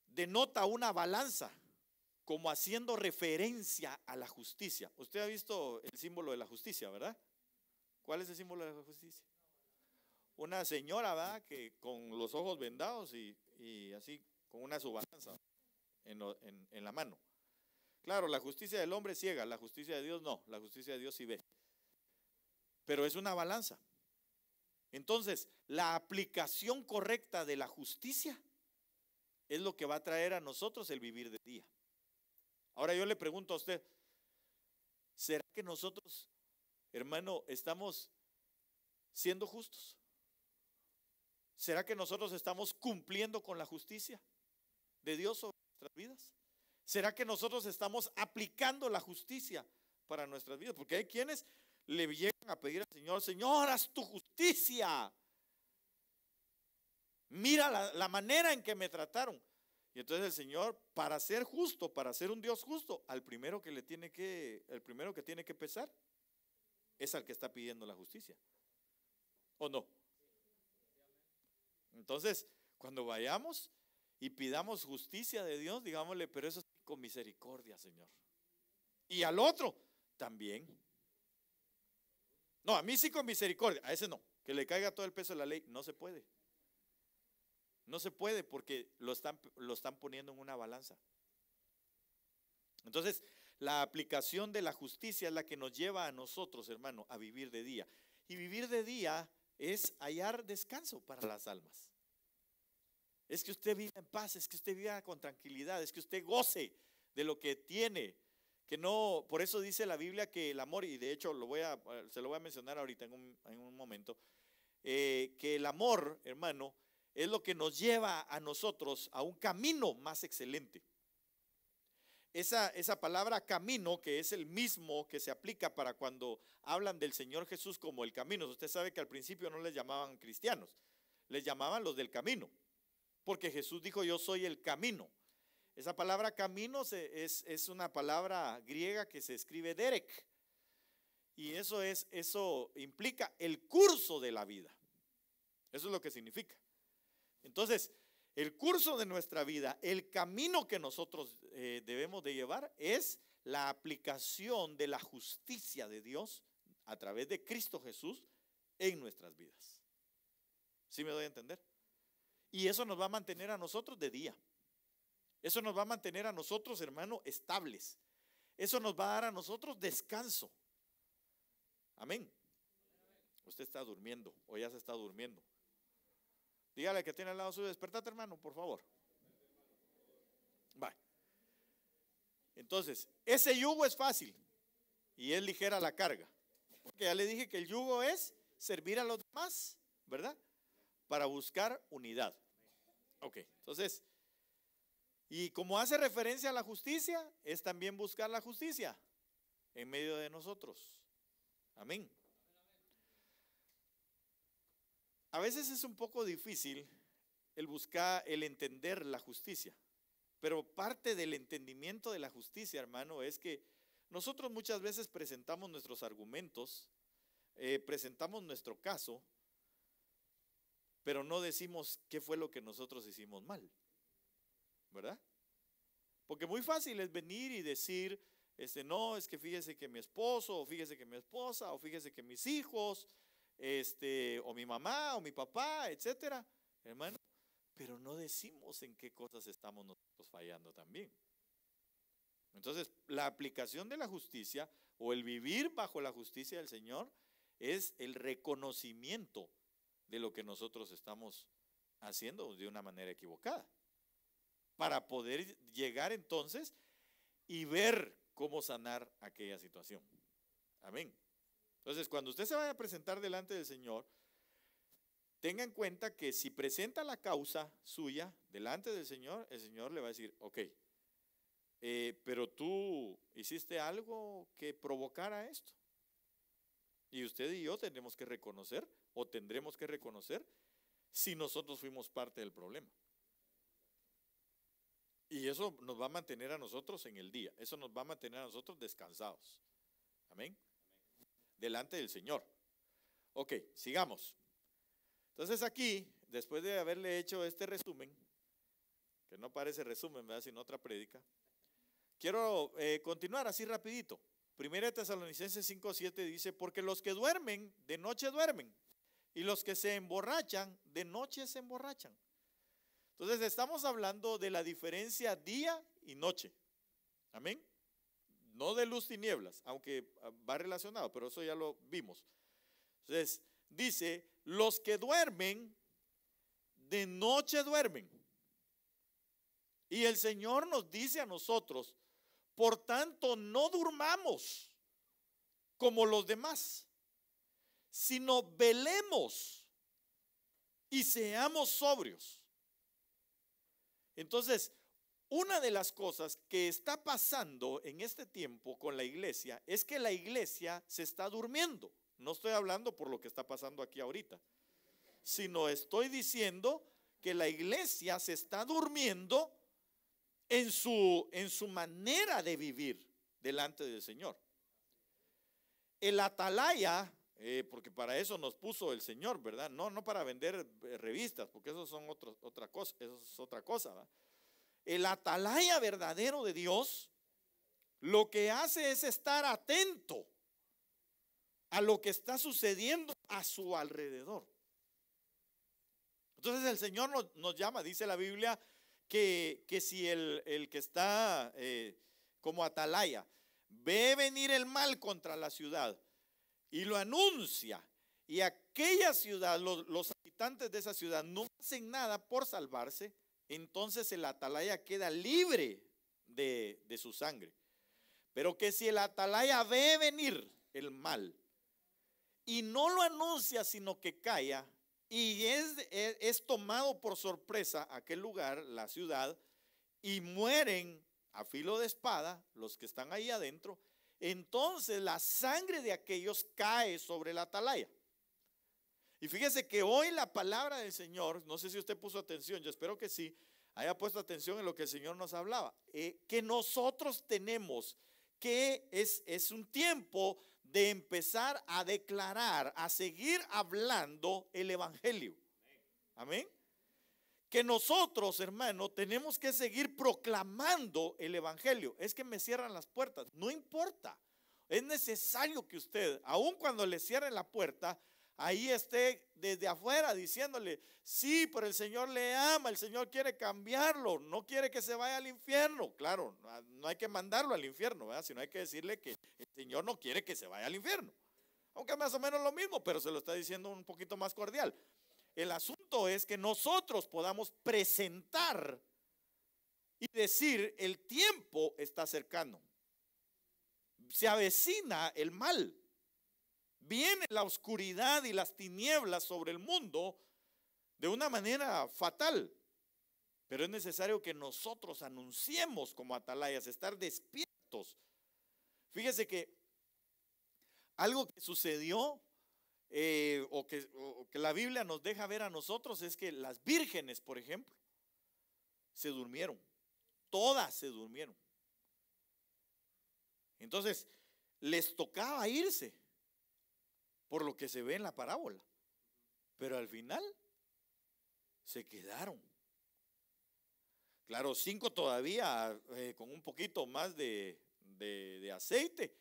denota una balanza, como haciendo referencia a la justicia. Usted ha visto el símbolo de la justicia, ¿verdad? ¿Cuál es el símbolo de la justicia? Una señora, ¿verdad? Que con los ojos vendados y así, con una subbalanza en la mano. Claro, la justicia del hombre es ciega, la justicia de Dios no, la justicia de Dios sí ve. Pero es una balanza. Entonces, la aplicación correcta de la justicia es lo que va a traer a nosotros el vivir de día. Ahora yo le pregunto a usted, ¿será que nosotros, hermano, estamos siendo justos? ¿Será que nosotros estamos cumpliendo con la justicia de Dios sobre nuestras vidas? ¿Será que nosotros estamos aplicando la justicia para nuestras vidas? Porque hay quienes le llegan a pedir al Señor, Señor, haz tu justicia. Mira la manera en que me trataron. Y entonces el Señor, para ser justo, para ser un Dios justo, el primero que tiene que pesar es al que está pidiendo la justicia. ¿O no? Entonces, cuando vayamos y pidamos justicia de Dios, digámosle, pero eso es con misericordia, Señor. Y al otro también. No, a mí sí con misericordia, a ese no, que le caiga todo el peso de la ley, no se puede. No se puede porque lo están poniendo en una balanza. Entonces, la aplicación de la justicia es la que nos lleva a nosotros, hermano, a vivir de día. Y vivir de día es hallar descanso para las almas. es que usted viva en paz, es que usted viva con tranquilidad, es que usted goce de lo que tiene, que no, por eso dice la Biblia que el amor, y de hecho se lo voy a mencionar ahorita en un momento, que el amor, hermano, es lo que nos lleva a nosotros a un camino más excelente. Esa palabra camino, que es el mismo que se aplica para cuando hablan del Señor Jesús como el camino. Usted sabe que al principio no les llamaban cristianos, les llamaban los del camino, porque Jesús dijo: yo soy el camino. Esa palabra camino es una palabra griega que se escribe derek, y eso implica el curso de la vida. Eso es lo que significa. Entonces, el curso de nuestra vida, el camino que nosotros debemos de llevar es la aplicación de la justicia de Dios a través de Cristo Jesús en nuestras vidas. ¿Sí me doy a entender? Y eso nos va a mantener a nosotros de día. Eso nos va a mantener a nosotros, hermano, estables. Eso nos va a dar a nosotros descanso. Amén. Usted está durmiendo o ya se está durmiendo. Dígale que tiene al lado suyo: despertate, hermano, por favor. Va. Entonces, ese yugo es fácil y es ligera la carga. Porque ya le dije que el yugo es servir a los demás, ¿verdad? Para buscar unidad. Ok, entonces, y como hace referencia a la justicia, es también buscar la justicia en medio de nosotros. Amén. A veces es un poco difícil el entender la justicia, pero parte del entendimiento de la justicia, hermano, es que nosotros muchas veces presentamos nuestros argumentos, presentamos nuestro caso, pero no decimos qué fue lo que nosotros hicimos mal, ¿verdad? Porque muy fácil es venir y decir, no, es que fíjese que mi esposo, o fíjese que mi esposa, o fíjese que mis hijos, o mi mamá, o mi papá, etcétera, hermano, pero no decimos en qué cosas estamos nosotros fallando también. Entonces, la aplicación de la justicia, o el vivir bajo la justicia del Señor, es el reconocimiento de lo que nosotros estamos haciendo de una manera equivocada, para poder llegar entonces y ver cómo sanar aquella situación. Amén. Entonces, cuando usted se vaya a presentar delante del Señor, tenga en cuenta que si presenta la causa suya delante del Señor, el Señor le va a decir: ok, pero tú hiciste algo que provocara esto. Y usted y yo tenemos que reconocer, o tendremos que reconocer, si nosotros fuimos parte del problema. Y eso nos va a mantener a nosotros en el día. Eso nos va a mantener a nosotros descansados. Amén. Delante del Señor. Ok, sigamos. Entonces aquí, después de haberle hecho este resumen, que no parece resumen, ¿verdad?, sino otra prédica, quiero continuar así rapidito. 1 Tesalonicenses 5:7 dice: porque los que duermen, de noche duermen, y los que se emborrachan, de noche se emborrachan. Entonces estamos hablando de la diferencia día y noche. Amén. No de luz y nieblas, aunque va relacionado, pero eso ya lo vimos. Entonces dice: los que duermen, de noche duermen. Y el Señor nos dice a nosotros: por tanto, no durmamos como los demás, sino velemos y seamos sobrios. Entonces, una de las cosas que está pasando en este tiempo con la iglesia es que la iglesia se está durmiendo. No estoy hablando por lo que está pasando aquí ahorita, sino estoy diciendo que la iglesia se está durmiendo en su manera de vivir delante del Señor. El atalaya, porque para eso nos puso el Señor, ¿verdad? No para vender revistas, porque eso son otra cosa, eso es otra cosa, ¿verdad? El atalaya verdadero de Dios lo que hace es estar atento a lo que está sucediendo a su alrededor. Entonces el Señor nos llama, dice la Biblia, que si el que está como atalaya ve venir el mal contra la ciudad y lo anuncia y aquella ciudad, los habitantes de esa ciudad no hacen nada por salvarse, entonces el atalaya queda libre de su sangre. Pero que si el atalaya ve venir el mal y no lo anuncia, sino que calla, y es tomado por sorpresa aquel lugar, la ciudad, y mueren a filo de espada los que están ahí adentro, entonces la sangre de aquellos cae sobre el atalaya. Y fíjese que hoy la palabra del Señor, no sé si usted puso atención, yo espero que sí, haya puesto atención en lo que el Señor nos hablaba, que nosotros tenemos que es un tiempo de empezar a declarar, a seguir hablando el evangelio. Amén. Que nosotros, hermano, tenemos que seguir proclamando el evangelio. Es que me cierran las puertas, no importa. Es necesario que usted, aun cuando le cierren la puerta, ahí esté desde afuera diciéndole, sí, pero el Señor le ama, el Señor quiere cambiarlo, no quiere que se vaya al infierno. Claro, no hay que mandarlo al infierno, ¿verdad? Sino hay que decirle que el Señor no quiere que se vaya al infierno. Aunque es más o menos lo mismo, pero se lo está diciendo un poquito más cordial. El asunto es que nosotros podamos presentar y decir, el tiempo está cercano. Se avecina el mal. Viene la oscuridad y las tinieblas sobre el mundo de una manera fatal. Pero es necesario que nosotros anunciemos como atalayas, estar despiertos. Fíjese que algo que sucedió o que la Biblia nos deja ver a nosotros es que las vírgenes, por ejemplo, se durmieron. Todas se durmieron. Entonces, les tocaba irse, por lo que se ve en la parábola. Pero al final se quedaron. Claro, 5 todavía con un poquito más de aceite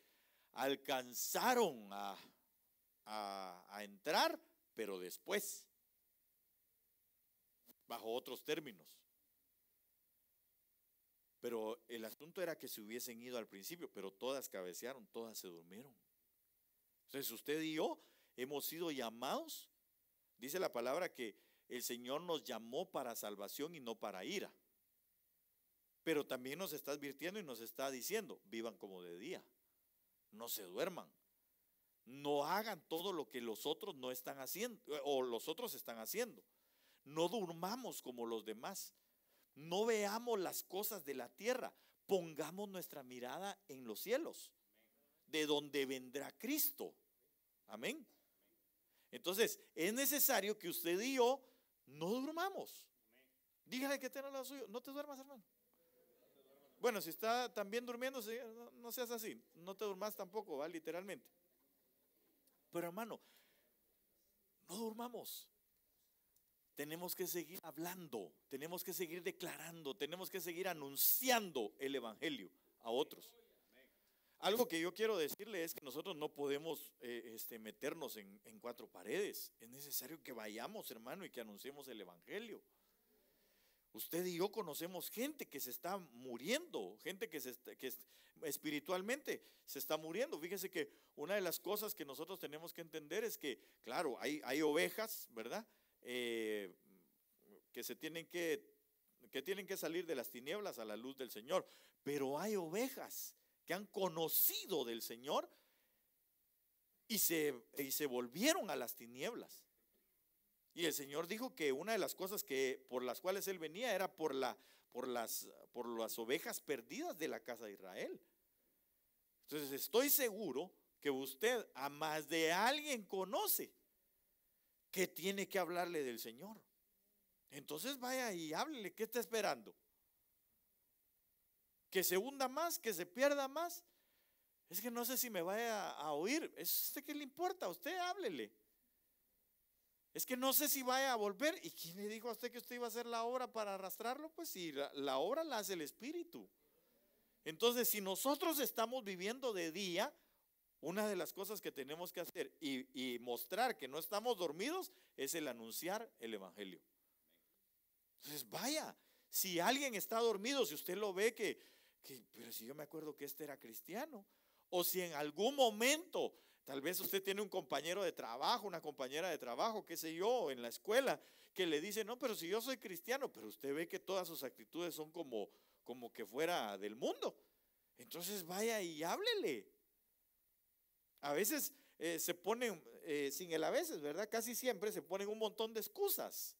alcanzaron a entrar, pero después, bajo otros términos. Pero el asunto era que se hubiesen ido al principio, pero todas cabecearon, todas se durmieron. Entonces usted y yo hemos sido llamados, dice la palabra que el Señor nos llamó para salvación y no para ira. Pero también nos está advirtiendo y nos está diciendo, vivan como de día, no se duerman, no hagan todo lo que los otros no están haciendo o los otros están haciendo. No durmamos como los demás, no veamos las cosas de la tierra, pongamos nuestra mirada en los cielos, de donde vendrá Cristo. Amén. Entonces es necesario que usted y yo no durmamos. Dígale que tenga lo suyo, no te duermas, hermano. Bueno, si está también durmiendo, no seas así, no te durmas tampoco, ¿va? Literalmente. Pero hermano, no durmamos. Tenemos que seguir hablando, tenemos que seguir declarando, tenemos que seguir anunciando el evangelio a otros. Algo que yo quiero decirle es que nosotros no podemos meternos en 4 paredes. Es necesario que vayamos, hermano, y que anunciemos el evangelio. Usted y yo conocemos gente que se está muriendo, gente que espiritualmente se está muriendo. Fíjese que una de las cosas que nosotros tenemos que entender es que, claro, hay ovejas, ¿verdad? Que tienen que salir de las tinieblas a la luz del Señor. Pero hay ovejas que han conocido del Señor y se volvieron a las tinieblas. Y el Señor dijo que una de las cosas por las cuales Él venía era por las ovejas perdidas de la casa de Israel. Entonces estoy seguro que usted a más de alguien conoce que tiene que hablarle del Señor. Entonces vaya y háblele. ¿Qué está esperando? ¿Que se hunda más? ¿Que se pierda más? Es que no sé si me vaya a oír. ¿Es usted qué le importa? Usted háblele. Es que no sé si vaya a volver. ¿Y quién le dijo a usted que usted iba a hacer la obra para arrastrarlo? Pues si la obra la hace el Espíritu. Entonces, si nosotros estamos viviendo de día, una de las cosas que tenemos que hacer y mostrar que no estamos dormidos es el anunciar el evangelio. Entonces, vaya, si alguien está dormido, si usted lo ve pero si yo me acuerdo que este era cristiano, o si en algún momento Tal vez usted tiene un compañero de trabajo, una compañera de trabajo, qué sé yo, en la escuela, que le dice, no, pero si yo soy cristiano, pero usted ve que todas sus actitudes son como que fuera del mundo. Entonces vaya y háblele. A veces se ponen, sin el a veces, ¿verdad? Casi siempre se ponen un montón de excusas.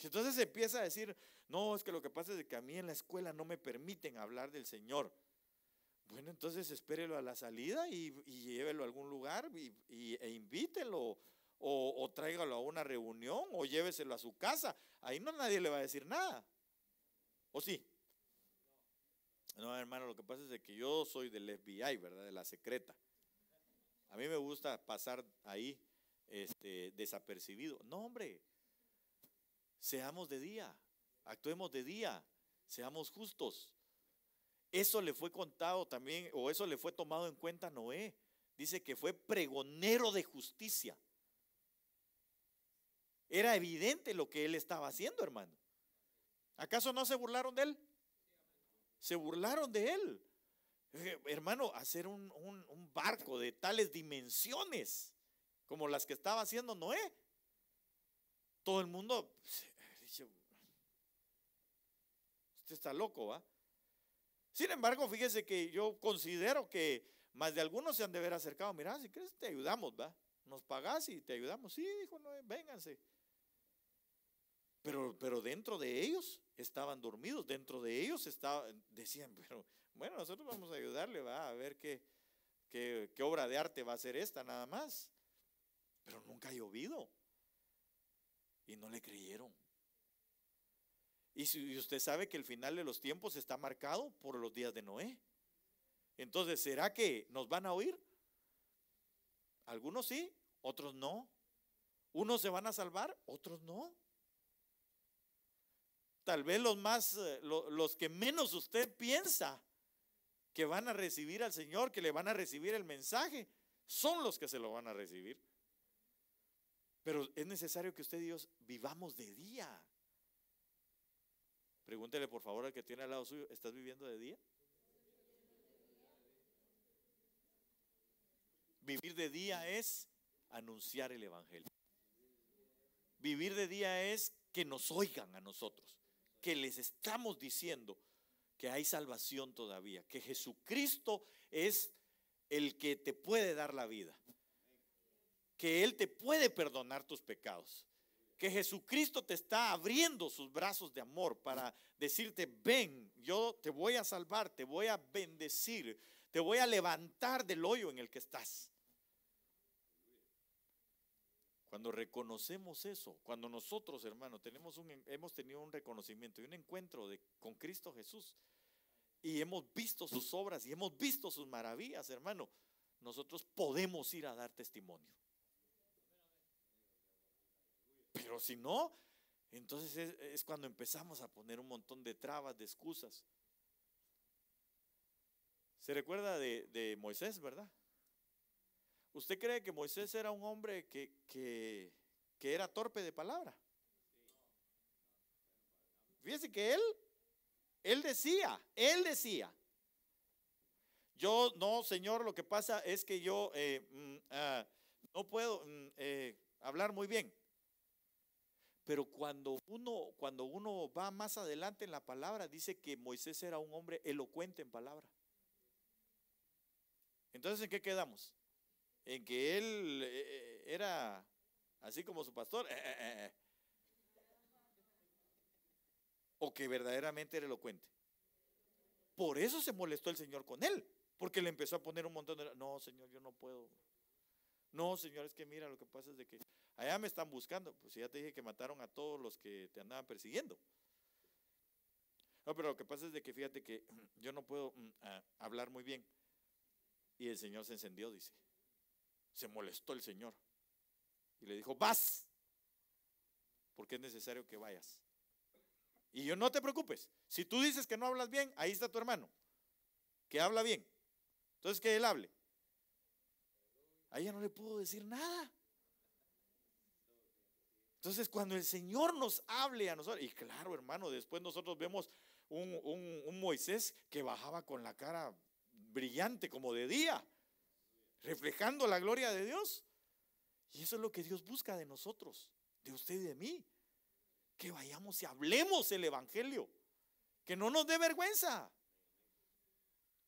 Entonces se empieza a decir, no, es que lo que pasa es que a mí en la escuela no me permiten hablar del Señor. Bueno, entonces espérelo a la salida y llévelo a algún lugar e invítelo o tráigalo a una reunión o lléveselo a su casa. Ahí no nadie le va a decir nada. ¿O sí? No, hermano, lo que pasa es de que yo soy del FBI, ¿verdad? De la secreta. A mí me gusta pasar ahí desapercibido. No, hombre, seamos de día, actuemos de día, seamos justos. Eso le fue contado también, o eso le fue tomado en cuenta a Noé. Dice que fue pregonero de justicia. Era evidente lo que él estaba haciendo, hermano. ¿Acaso no se burlaron de él? Se burlaron de él. Hermano, hacer un barco de tales dimensiones como las que estaba haciendo Noé. Todo el mundo dice, usted está loco, ¿va? Sin embargo, fíjese que yo considero que más de algunos se han de haber acercado. Mira, si quieres te ayudamos, ¿va? Nos pagás y te ayudamos. Sí, dijo Noé, vénganse. Pero dentro de ellos estaban dormidos, dentro de ellos decían, pero bueno, nosotros vamos a ayudarle, va a ver qué obra de arte va a ser esta nada más. Pero nunca ha llovido y no le creyeron. Y usted sabe que el final de los tiempos está marcado por los días de Noé. Entonces, ¿será que nos van a oír? Algunos sí, otros no. Unos se van a salvar, otros no. Tal vez los que menos usted piensa que van a recibir al Señor, que le van a recibir el mensaje, son los que se lo van a recibir. Pero es necesario que usted y yo vivamos de día. Pregúntele por favor al que tiene al lado suyo, ¿estás viviendo de día? Vivir de día es anunciar el evangelio. Vivir de día es que nos oigan a nosotros, que les estamos diciendo que hay salvación todavía, que Jesucristo es el que te puede dar la vida, que Él te puede perdonar tus pecados, que Jesucristo te está abriendo sus brazos de amor para decirte, ven, yo te voy a salvar, te voy a bendecir, te voy a levantar del hoyo en el que estás. Cuando reconocemos eso, cuando nosotros, hermano, hemos tenido un reconocimiento y un encuentro con Cristo Jesús y hemos visto sus obras y hemos visto sus maravillas, hermano, nosotros podemos ir a dar testimonio. Pero si no, entonces es cuando empezamos a poner un montón de trabas, de excusas. ¿Se recuerda de Moisés, verdad? ¿Usted cree que Moisés era un hombre que era torpe de palabra? Fíjese que él decía, yo no, Señor, lo que pasa es que yo no puedo hablar muy bien. Pero cuando uno va más adelante en la palabra, dice que Moisés era un hombre elocuente en palabra. Entonces, ¿en qué quedamos? En que él era así como su pastor, o que verdaderamente era elocuente. Por eso se molestó el Señor con él, porque le empezó a poner un montón de, no, Señor, yo no puedo. No, Señor, es que mira, lo que pasa es de que allá me están buscando. Pues ya te dije que mataron a todos los que te andaban persiguiendo. No, pero lo que pasa es de que fíjate que yo no puedo hablar muy bien. Y el Señor se encendió, dice. Se molestó el Señor y le dijo, vas, porque es necesario que vayas. Y yo, no te preocupes, si tú dices que no hablas bien, ahí está tu hermano, que habla bien. Entonces que él hable. A ella no le puedo decir nada. Entonces cuando el Señor nos hable a nosotros, y claro, hermano, después nosotros vemos un Moisés que bajaba con la cara brillante como de día. reflejando la gloria de Dios. Y eso es lo que Dios busca de nosotros, de usted y de mí, que vayamos y hablemos el evangelio, que no nos dé vergüenza.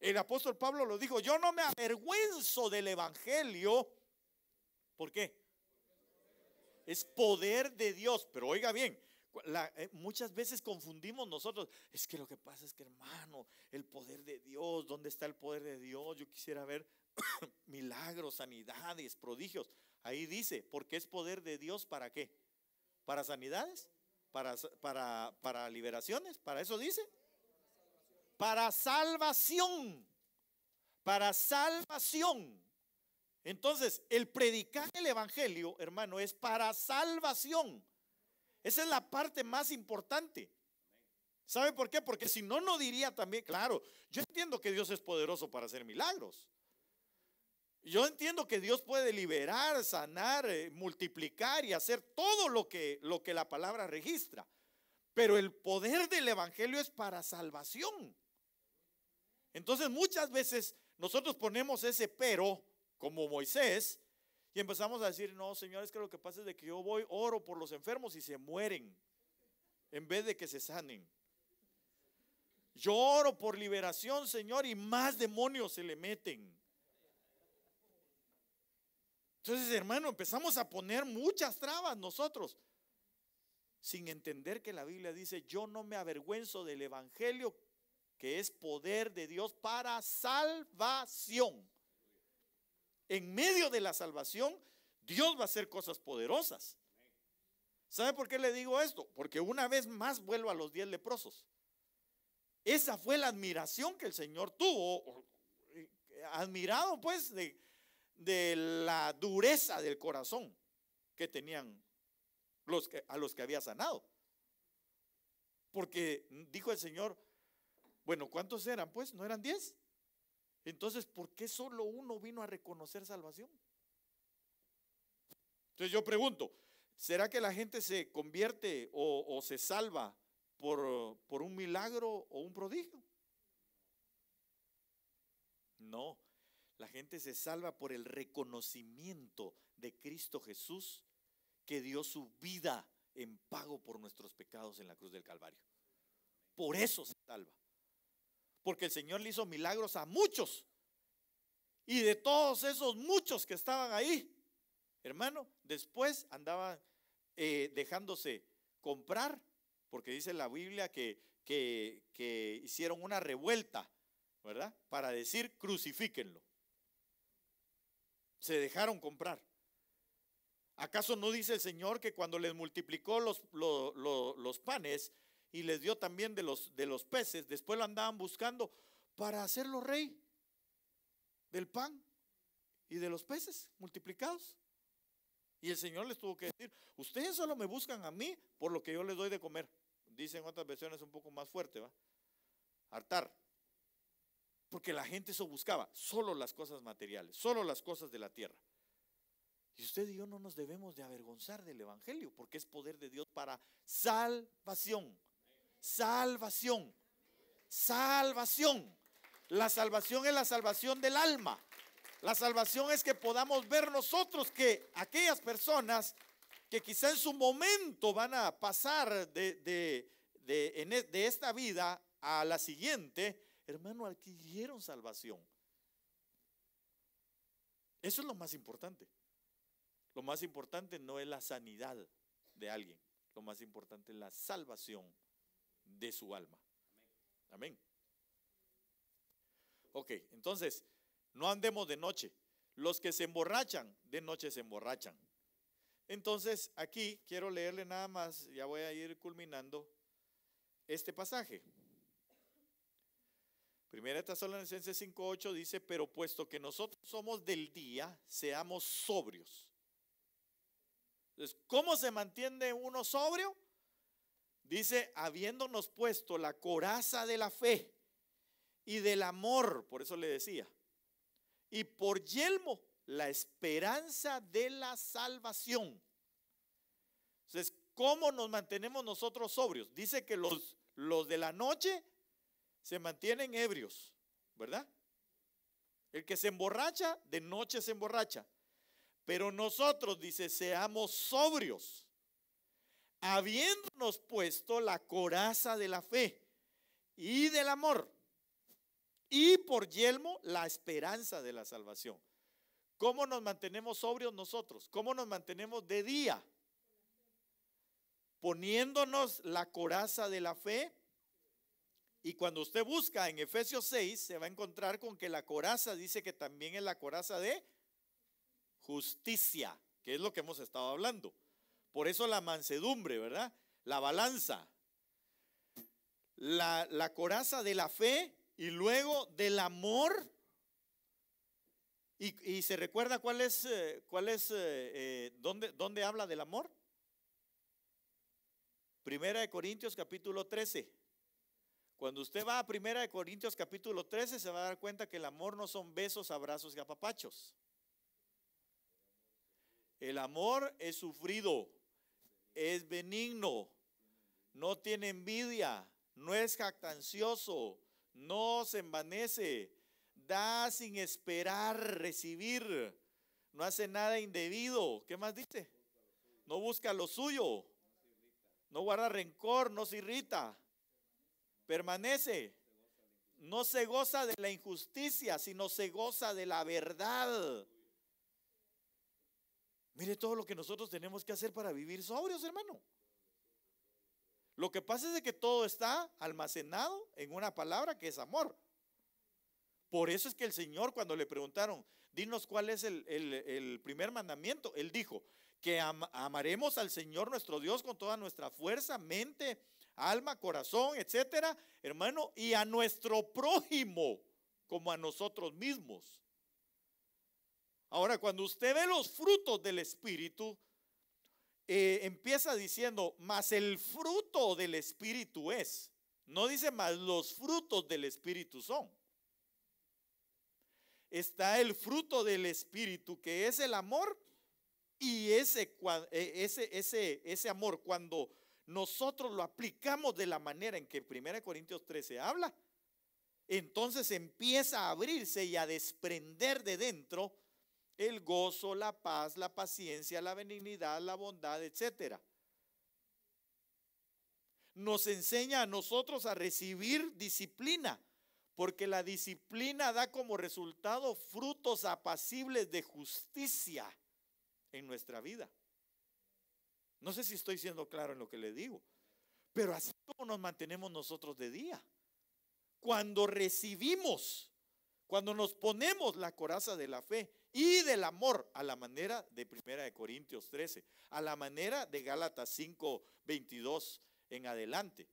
El apóstol Pablo lo dijo: yo no me avergüenzo del evangelio. ¿Por qué? Es poder de Dios. Pero oiga bien, muchas veces confundimos nosotros. Es que lo que pasa es que, hermano, el poder de Dios, ¿dónde está el poder de Dios? Yo quisiera ver milagros, sanidades, prodigios. Ahí dice, porque es poder de Dios, ¿para qué? ¿Para sanidades? ¿Para liberaciones? ¿Para eso dice? Para salvación. Para salvación. Entonces, el predicar el evangelio, hermano, es para salvación. Esa es la parte más importante. ¿Sabe por qué? Porque si no, no diría también, claro, yo entiendo que Dios es poderoso para hacer milagros. Yo entiendo que Dios puede liberar, sanar, multiplicar y hacer todo lo que la palabra registra. Pero el poder del evangelio es para salvación. Entonces muchas veces nosotros ponemos ese pero, como Moisés, y empezamos a decir: no, Señor, es que lo que pasa es de que yo voy, oro por los enfermos y se mueren en vez de que se sanen. Yo oro por liberación, Señor, y más demonios se le meten. Entonces, hermano, empezamos a poner muchas trabas nosotros, sin entender que la Biblia dice: yo no me avergüenzo del evangelio, que es poder de Dios para salvación. En medio de la salvación, Dios va a hacer cosas poderosas. ¿Sabe por qué le digo esto? Porque una vez más vuelvo a los 10 leprosos. Esa fue la admiración que el Señor tuvo, admirado pues de la dureza del corazón que tenían a los que había sanado. Porque dijo el Señor: bueno, ¿cuántos eran? Pues, ¿no eran 10? Entonces, ¿por qué solo uno vino a reconocer salvación? Entonces yo pregunto, ¿será que la gente se convierte o se salva por un milagro o un prodigio? No, la gente se salva por el reconocimiento de Cristo Jesús, que dio su vida en pago por nuestros pecados en la cruz del Calvario. Por eso se salva. Porque el Señor le hizo milagros a muchos. Y de todos esos muchos que estaban ahí, hermano, después andaban dejándose comprar, porque dice la Biblia que hicieron una revuelta, ¿verdad? Para decir: crucifíquenlo. Se dejaron comprar. ¿Acaso no dice el Señor que cuando les multiplicó los panes y les dio también de los peces, después lo andaban buscando para hacerlo rey del pan y de los peces multiplicados? Y el Señor les tuvo que decir: ustedes solo me buscan a mí por lo que yo les doy de comer. Dicen otras versiones un poco más fuerte, ¿va? Hartar. Porque la gente eso buscaba, solo las cosas materiales, solo las cosas de la tierra. Y usted y yo no nos debemos de avergonzar del evangelio, porque es poder de Dios para salvación. Salvación. Salvación. La salvación es la salvación del alma. La salvación es que podamos ver nosotros que aquellas personas que quizá en su momento van a pasar de esta vida a la siguiente, hermano, adquirieron salvación. Eso es lo más importante. Lo más importante no es la sanidad de alguien. Lo más importante es la salvación de su alma. Amén. Ok, entonces, no andemos de noche. Los que se emborrachan, de noche se emborrachan. Entonces, aquí quiero leerle nada más, ya voy a ir culminando este pasaje. Primera Tesalonicenses 5:8 dice: pero puesto que nosotros somos del día, seamos sobrios. Entonces, ¿cómo se mantiene uno sobrio? Dice: habiéndonos puesto la coraza de la fe y del amor, por eso le decía, y por yelmo la esperanza de la salvación. Entonces, ¿cómo nos mantenemos nosotros sobrios? Dice que los de la noche se mantienen ebrios, ¿verdad? El que se emborracha, de noche se emborracha. Pero nosotros, dice, seamos sobrios, habiéndonos puesto la coraza de la fe y del amor, y por yelmo la esperanza de la salvación. ¿Cómo nos mantenemos sobrios nosotros? ¿Cómo nos mantenemos de día? Poniéndonos la coraza de la fe. Y cuando usted busca en Efesios 6, se va a encontrar con que la coraza dice que también es la coraza de justicia, que es lo que hemos estado hablando. Por eso la mansedumbre, ¿verdad? La balanza. La coraza de la fe y luego del amor. Y se recuerda dónde habla del amor. Primera de Corintios capítulo 13. Cuando usted va a Primera de Corintios capítulo 13 se va a dar cuenta que el amor no son besos, abrazos y apapachos. El amor es sufrido, es benigno, no tiene envidia, no es jactancioso, no se envanece, da sin esperar recibir, no hace nada indebido. ¿Qué más dice? No busca lo suyo, no guarda rencor, no se irrita, permanece, no se goza de la injusticia, sino se goza de la verdad. Mire todo lo que nosotros tenemos que hacer para vivir sobrios, hermano. Lo que pasa es de que todo está almacenado en una palabra que es amor. Por eso es que el Señor, cuando le preguntaron, dinos cuál es el primer mandamiento, Él dijo que amaremos al Señor nuestro Dios con toda nuestra fuerza, mente, alma, corazón, etcétera, hermano, y a nuestro prójimo como a nosotros mismos. Ahora, cuando usted ve los frutos del Espíritu, empieza diciendo, mas el fruto del Espíritu es. No dice, mas los frutos del Espíritu son. Está el fruto del Espíritu, que es el amor, y ese amor, cuando nosotros lo aplicamos de la manera en que 1 Corintios 13 habla, entonces empieza a abrirse y a desprender de dentro el gozo, la paz, la paciencia, la benignidad, la bondad, etcétera. Nos enseña a nosotros a recibir disciplina, porque la disciplina da como resultado frutos apacibles de justicia en nuestra vida. No sé si estoy siendo claro en lo que le digo, pero así como nos mantenemos nosotros de día, cuando recibimos, cuando nos ponemos la coraza de la fe y del amor, a la manera de 1 Corintios 13, a la manera de Gálatas 5:22 en adelante.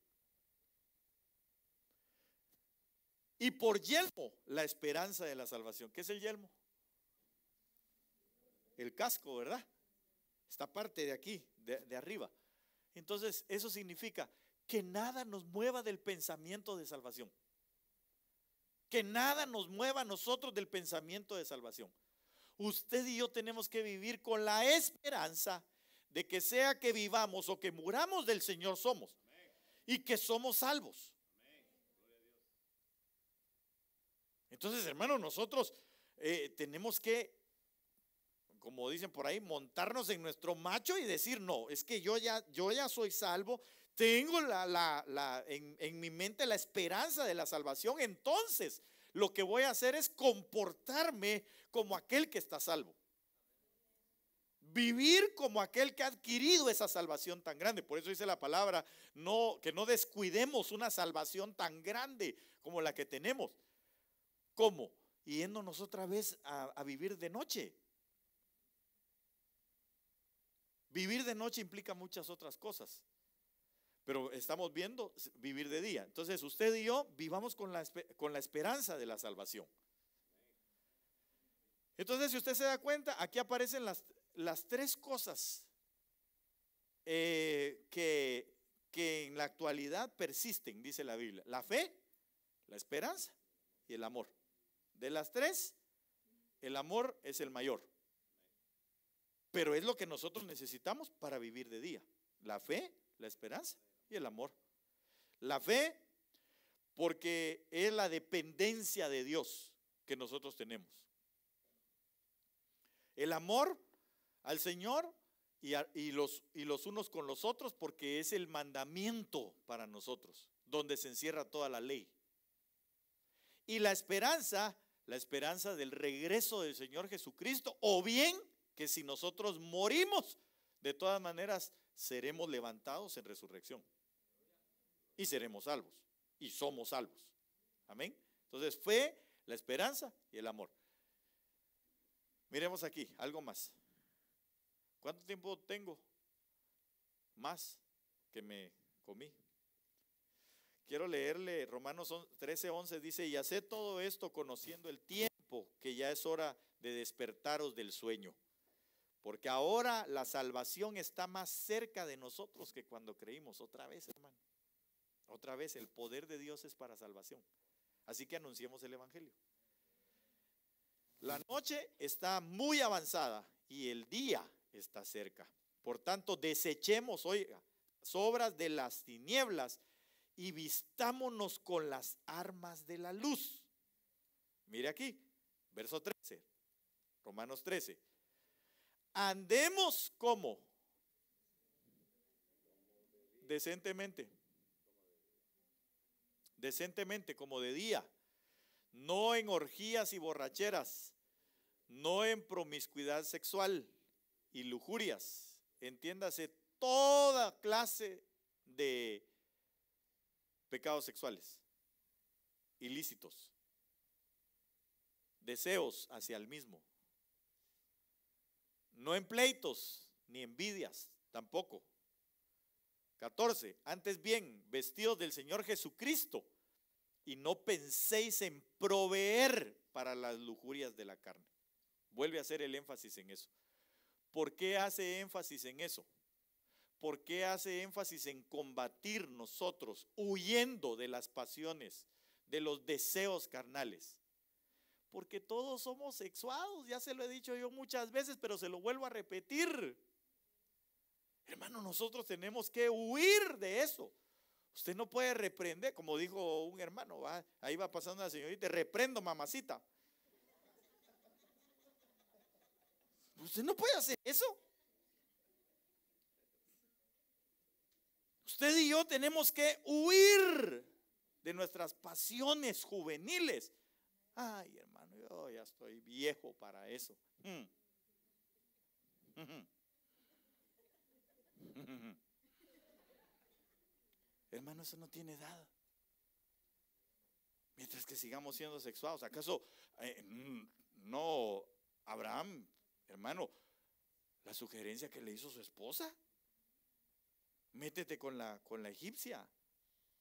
Y por yelmo, la esperanza de la salvación. ¿Qué es el yelmo? El casco, ¿verdad? Esta parte de aquí, de arriba. Entonces, eso significa que nada nos mueva del pensamiento de salvación. Que nada nos mueva a nosotros del pensamiento de salvación. Usted y yo tenemos que vivir con la esperanza de que sea que vivamos o que muramos, del Señor somos. Y que somos salvos. Entonces, hermano, nosotros tenemos que, como dicen por ahí, montarnos en nuestro macho y decir, no, es que yo ya soy salvo, tengo en mi mente la esperanza de la salvación. Entonces lo que voy a hacer es comportarme como aquel que está salvo, vivir como aquel que ha adquirido esa salvación tan grande. Por eso dice la palabra, que no descuidemos una salvación tan grande como la que tenemos. ¿Cómo? Yéndonos otra vez a vivir de noche. Vivir de noche implica muchas otras cosas, pero estamos viendo vivir de día. Entonces usted y yo vivamos con la esperanza de la salvación. Entonces, si usted se da cuenta, aquí aparecen las tres cosas que en la actualidad persisten, dice la Biblia: la fe, la esperanza y el amor. De las tres, el amor es el mayor, pero es lo que nosotros necesitamos para vivir de día: la fe, la esperanza y el amor. La fe, porque es la dependencia de Dios. que nosotros tenemos. El amor al Señor y los unos con los otros, porque es el mandamiento para nosotros, donde se encierra toda la ley. Y la esperanza del regreso del Señor Jesucristo, o bien que si nosotros morimos, de todas maneras seremos levantados en resurrección y seremos salvos y somos salvos. Amén. Entonces, fe, la esperanza y el amor. Miremos aquí, algo más. ¿Cuánto tiempo tengo? Más que me comí. Quiero leerle Romanos 13:11, dice: y haced todo esto conociendo el tiempo, que ya es hora de despertaros del sueño. Porque ahora la salvación está más cerca de nosotros que cuando creímos. Otra vez, hermano. Otra vez, el poder de Dios es para salvación. Así que anunciemos el evangelio. La noche está muy avanzada y el día está cerca. Por tanto, desechemos, oiga, las obras de las tinieblas y vistámonos con las armas de la luz. Mire aquí, verso 13, Romanos 13. Andemos como decentemente, como de día, no en orgías y borracheras, no en promiscuidad sexual y lujurias, entiéndase toda clase de pecados sexuales ilícitos, deseos hacia el mismo, no en pleitos ni envidias tampoco. 14, antes bien, vestidos del Señor Jesucristo, y no penséis en proveer para las lujurias de la carne. Vuelve a hacer el énfasis en eso. ¿Por qué hace énfasis en eso? ¿Por qué hace énfasis en combatir nosotros, huyendo de las pasiones, de los deseos carnales? Porque todos somos sexuados, ya se lo he dicho yo muchas veces, pero se lo vuelvo a repetir. Hermano, nosotros tenemos que huir de eso. Usted no puede reprender, como dijo un hermano, ahí va pasando una señorita, reprendo, mamacita. Usted no puede hacer eso. Usted y yo tenemos que huir de nuestras pasiones juveniles. Ay, hermano, yo ya estoy viejo para eso. Hermano, eso no tiene edad. Mientras que sigamos siendo sexuados. ¿Acaso no Abraham, hermano, la sugerencia que le hizo su esposa? Métete con la egipcia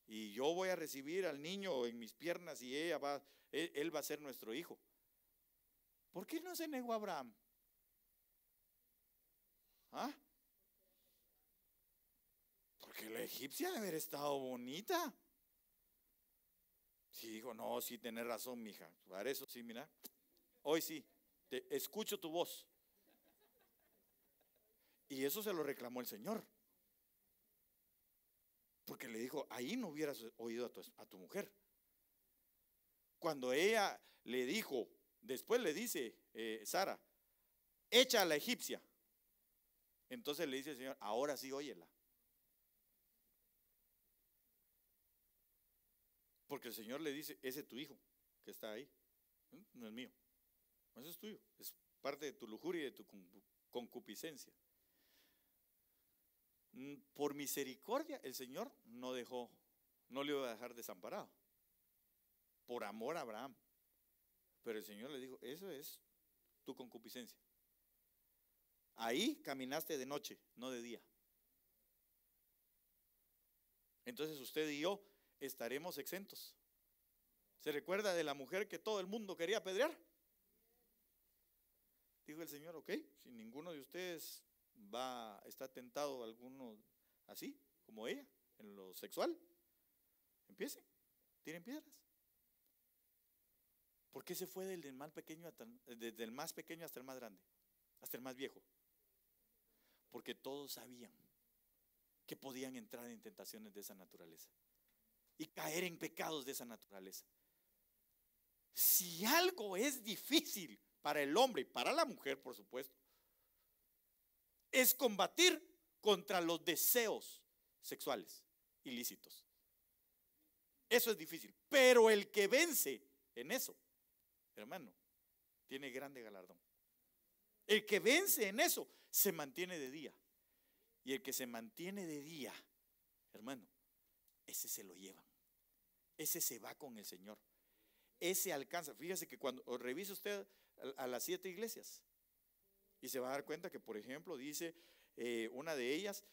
y yo voy a recibir al niño en mis piernas y él va a ser nuestro hijo. ¿Por qué no se negó Abraham? ¿Ah? Porque la egipcia debe haber estado bonita. Sí, dijo, no, sí, tenés razón, mija. Para eso sí, mira. Hoy sí, te escucho tu voz. Y eso se lo reclamó el Señor. Porque le dijo, ahí no hubieras oído a tu mujer. Cuando ella le dijo, después le dice Sara, echa a la egipcia. Entonces le dice el Señor, ahora sí óyela. Porque el Señor le dice, ese es tu hijo que está ahí, no es mío, ese es tuyo, es parte de tu lujuria y de tu concupiscencia. Por misericordia el Señor no le iba a dejar desamparado, por amor a Abraham. Pero el Señor le dijo, eso es tu concupiscencia. Ahí caminaste de noche, no de día. Entonces usted y yo estaremos exentos. ¿Se recuerda de la mujer que todo el mundo quería apedrear? Dijo el Señor, ok, si ninguno de ustedes está tentado alguno así, como ella, en lo sexual, empiecen, tiren piedras. ¿Por qué se fue desde el más pequeño hasta el más grande, hasta el más viejo? Porque todos sabían que podían entrar en tentaciones de esa naturaleza y caer en pecados de esa naturaleza. Si algo es difícil para el hombre y para la mujer, por supuesto, es combatir contra los deseos sexuales ilícitos. Eso es difícil. Pero el que vence en eso, hermano, tiene grande galardón. El que vence en eso se mantiene de día. Y el que se mantiene de día, hermano, ese se lo llevan. Ese se va con el Señor. Ese alcanza. Fíjese que cuando revise usted a las 7 iglesias, y se va a dar cuenta que, por ejemplo, dice una de ellas,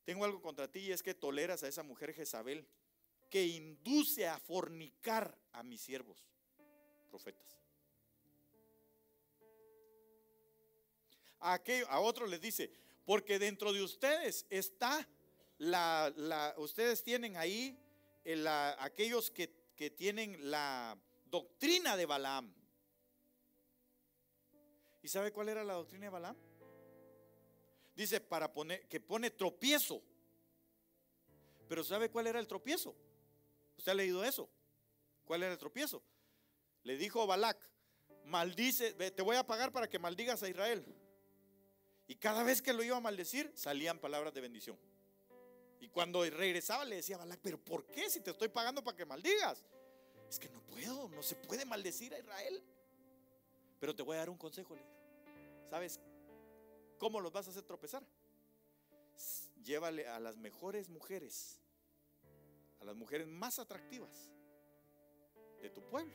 tengo algo contra ti, y es que toleras a esa mujer Jezabel, que induce a fornicar a mis siervos profetas. A otros les dice, porque dentro de ustedes está ustedes tienen ahí aquellos que tienen la doctrina de Balaam. ¿Y sabe cuál era la doctrina de Balaam? Dice que pone tropiezo. Pero ¿sabe cuál era el tropiezo? ¿Usted ha leído eso? ¿Cuál era el tropiezo? Le dijo Balac, maldice, te voy a pagar para que maldigas a Israel. Y cada vez que lo iba a maldecir, salían palabras de bendición. Y cuando regresaba le decía a Balac, pero ¿por qué si te estoy pagando para que maldigas? Es que no puedo, no se puede maldecir a Israel. Pero te voy a dar un consejo, le dijo. ¿Sabes cómo los vas a hacer tropezar? Llévale a las mejores mujeres, a las mujeres más atractivas de tu pueblo,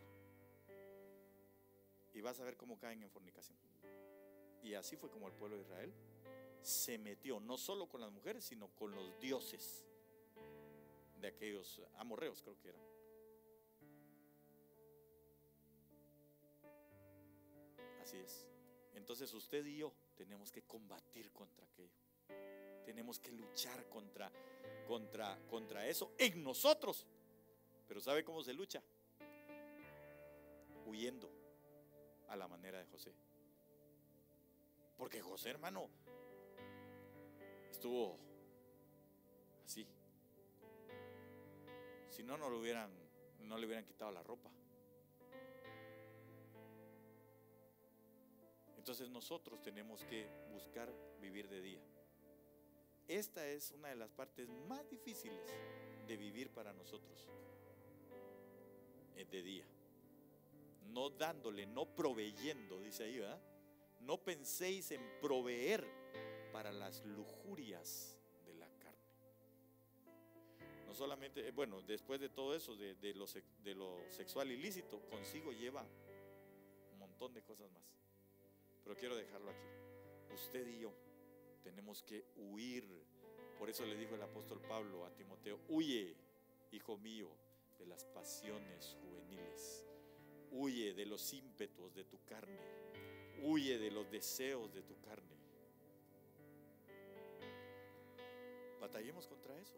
y vas a ver cómo caen en fornicación. Y así fue como el pueblo de Israel se metió, no solo con las mujeres, sino con los dioses de aquellos amorreos, creo que eran. Así es. Entonces usted y yo tenemos que combatir contra aquello. Tenemos que luchar contra eso en nosotros. Pero ¿sabe cómo se lucha? Huyendo a la manera de José. Porque José, hermano, estuvo así. Si no, no le hubieran quitado la ropa. Entonces nosotros tenemos que buscar vivir de día. Esta es una de las partes más difíciles de vivir para nosotros. Es de día. No dándole, no proveyendo, dice ahí, ¿verdad? No penséis en proveer para las lujurias de la carne. No solamente, bueno, después de todo eso, de lo sexual ilícito, consigo lleva un montón de cosas más. Pero quiero dejarlo aquí. Usted y yo tenemos que huir. Por eso le dijo el apóstol Pablo a Timoteo: huye, hijo mío, de las pasiones juveniles. Huye de los ímpetus de tu carne. Huye de los deseos de tu carne. Batallemos contra eso.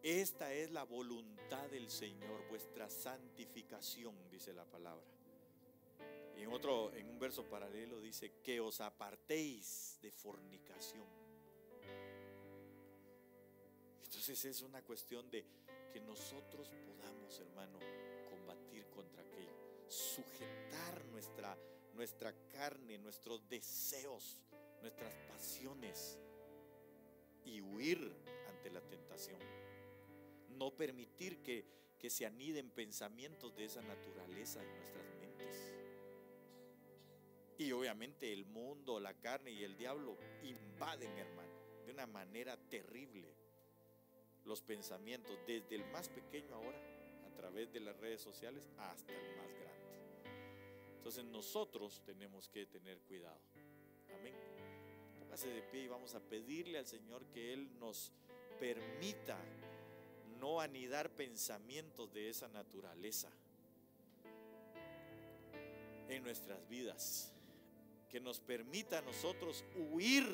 Esta es la voluntad del Señor, vuestra santificación, dice la palabra. Y en un verso paralelo dice que os apartéis de fornicación. Entonces es una cuestión de que nosotros podamos, hermano, combatir contra aquello, sujetar nuestra carne, nuestros deseos, nuestras pasiones, y huir ante la tentación. No permitir que se aniden pensamientos de esa naturaleza en nuestras mentes. Y obviamente el mundo, la carne y el diablo invaden, hermano, de una manera terrible los pensamientos, desde el más pequeño ahora, a través de las redes sociales, hasta el más grande. Entonces nosotros tenemos que tener cuidado. Amén. Póngase de pie y vamos a pedirle al Señor que Él nos permita no anidar pensamientos de esa naturaleza en nuestras vidas. Que nos permita a nosotros huir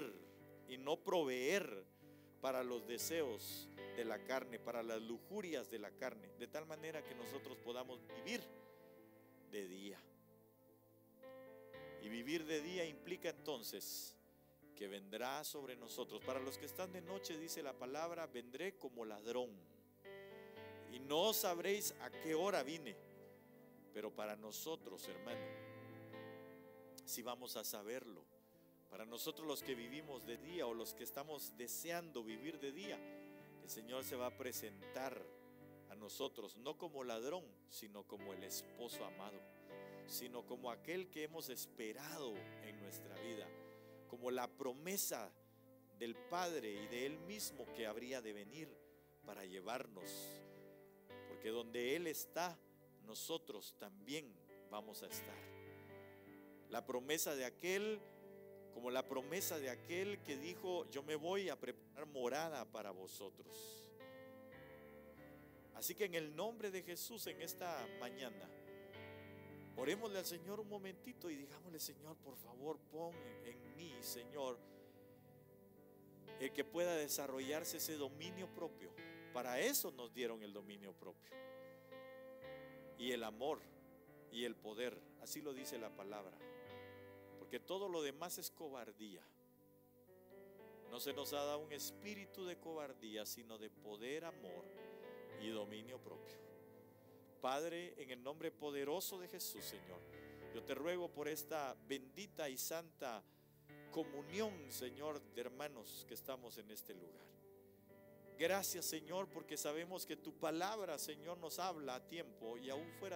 y no proveer para los deseos de la carne, para las lujurias de la carne, de tal manera que nosotros podamos vivir de día. Y vivir de día implica entonces que vendrá sobre nosotros. Para los que están de noche, dice la palabra, vendré como ladrón y no sabréis a qué hora vine. Pero para nosotros, hermano, si vamos a saberlo, para nosotros los que vivimos de día o los que estamos deseando vivir de día, el Señor se va a presentar a nosotros no como ladrón, sino como el esposo amado, sino como aquel que hemos esperado en nuestra vida, como la promesa del Padre y de Él mismo que habría de venir para llevarnos, porque donde Él está, nosotros también vamos a estar. La promesa de aquel, como la promesa de aquel que dijo: yo me voy a preparar morada para vosotros. Así que en el nombre de Jesús, en esta mañana, orémosle al Señor un momentito y digámosle: Señor, por favor, pon en mí, Señor, el que pueda desarrollarse ese dominio propio. Para eso nos dieron el dominio propio y el amor y el poder, así lo dice la palabra, porque todo lo demás es cobardía. No se nos ha dado un espíritu de cobardía, sino de poder, amor y dominio propio. Padre, en el nombre poderoso de Jesús, Señor, yo te ruego por esta bendita y santa comunión, Señor, de hermanos que estamos en este lugar. Gracias, Señor, porque sabemos que tu palabra, Señor, nos habla a tiempo y aún fuera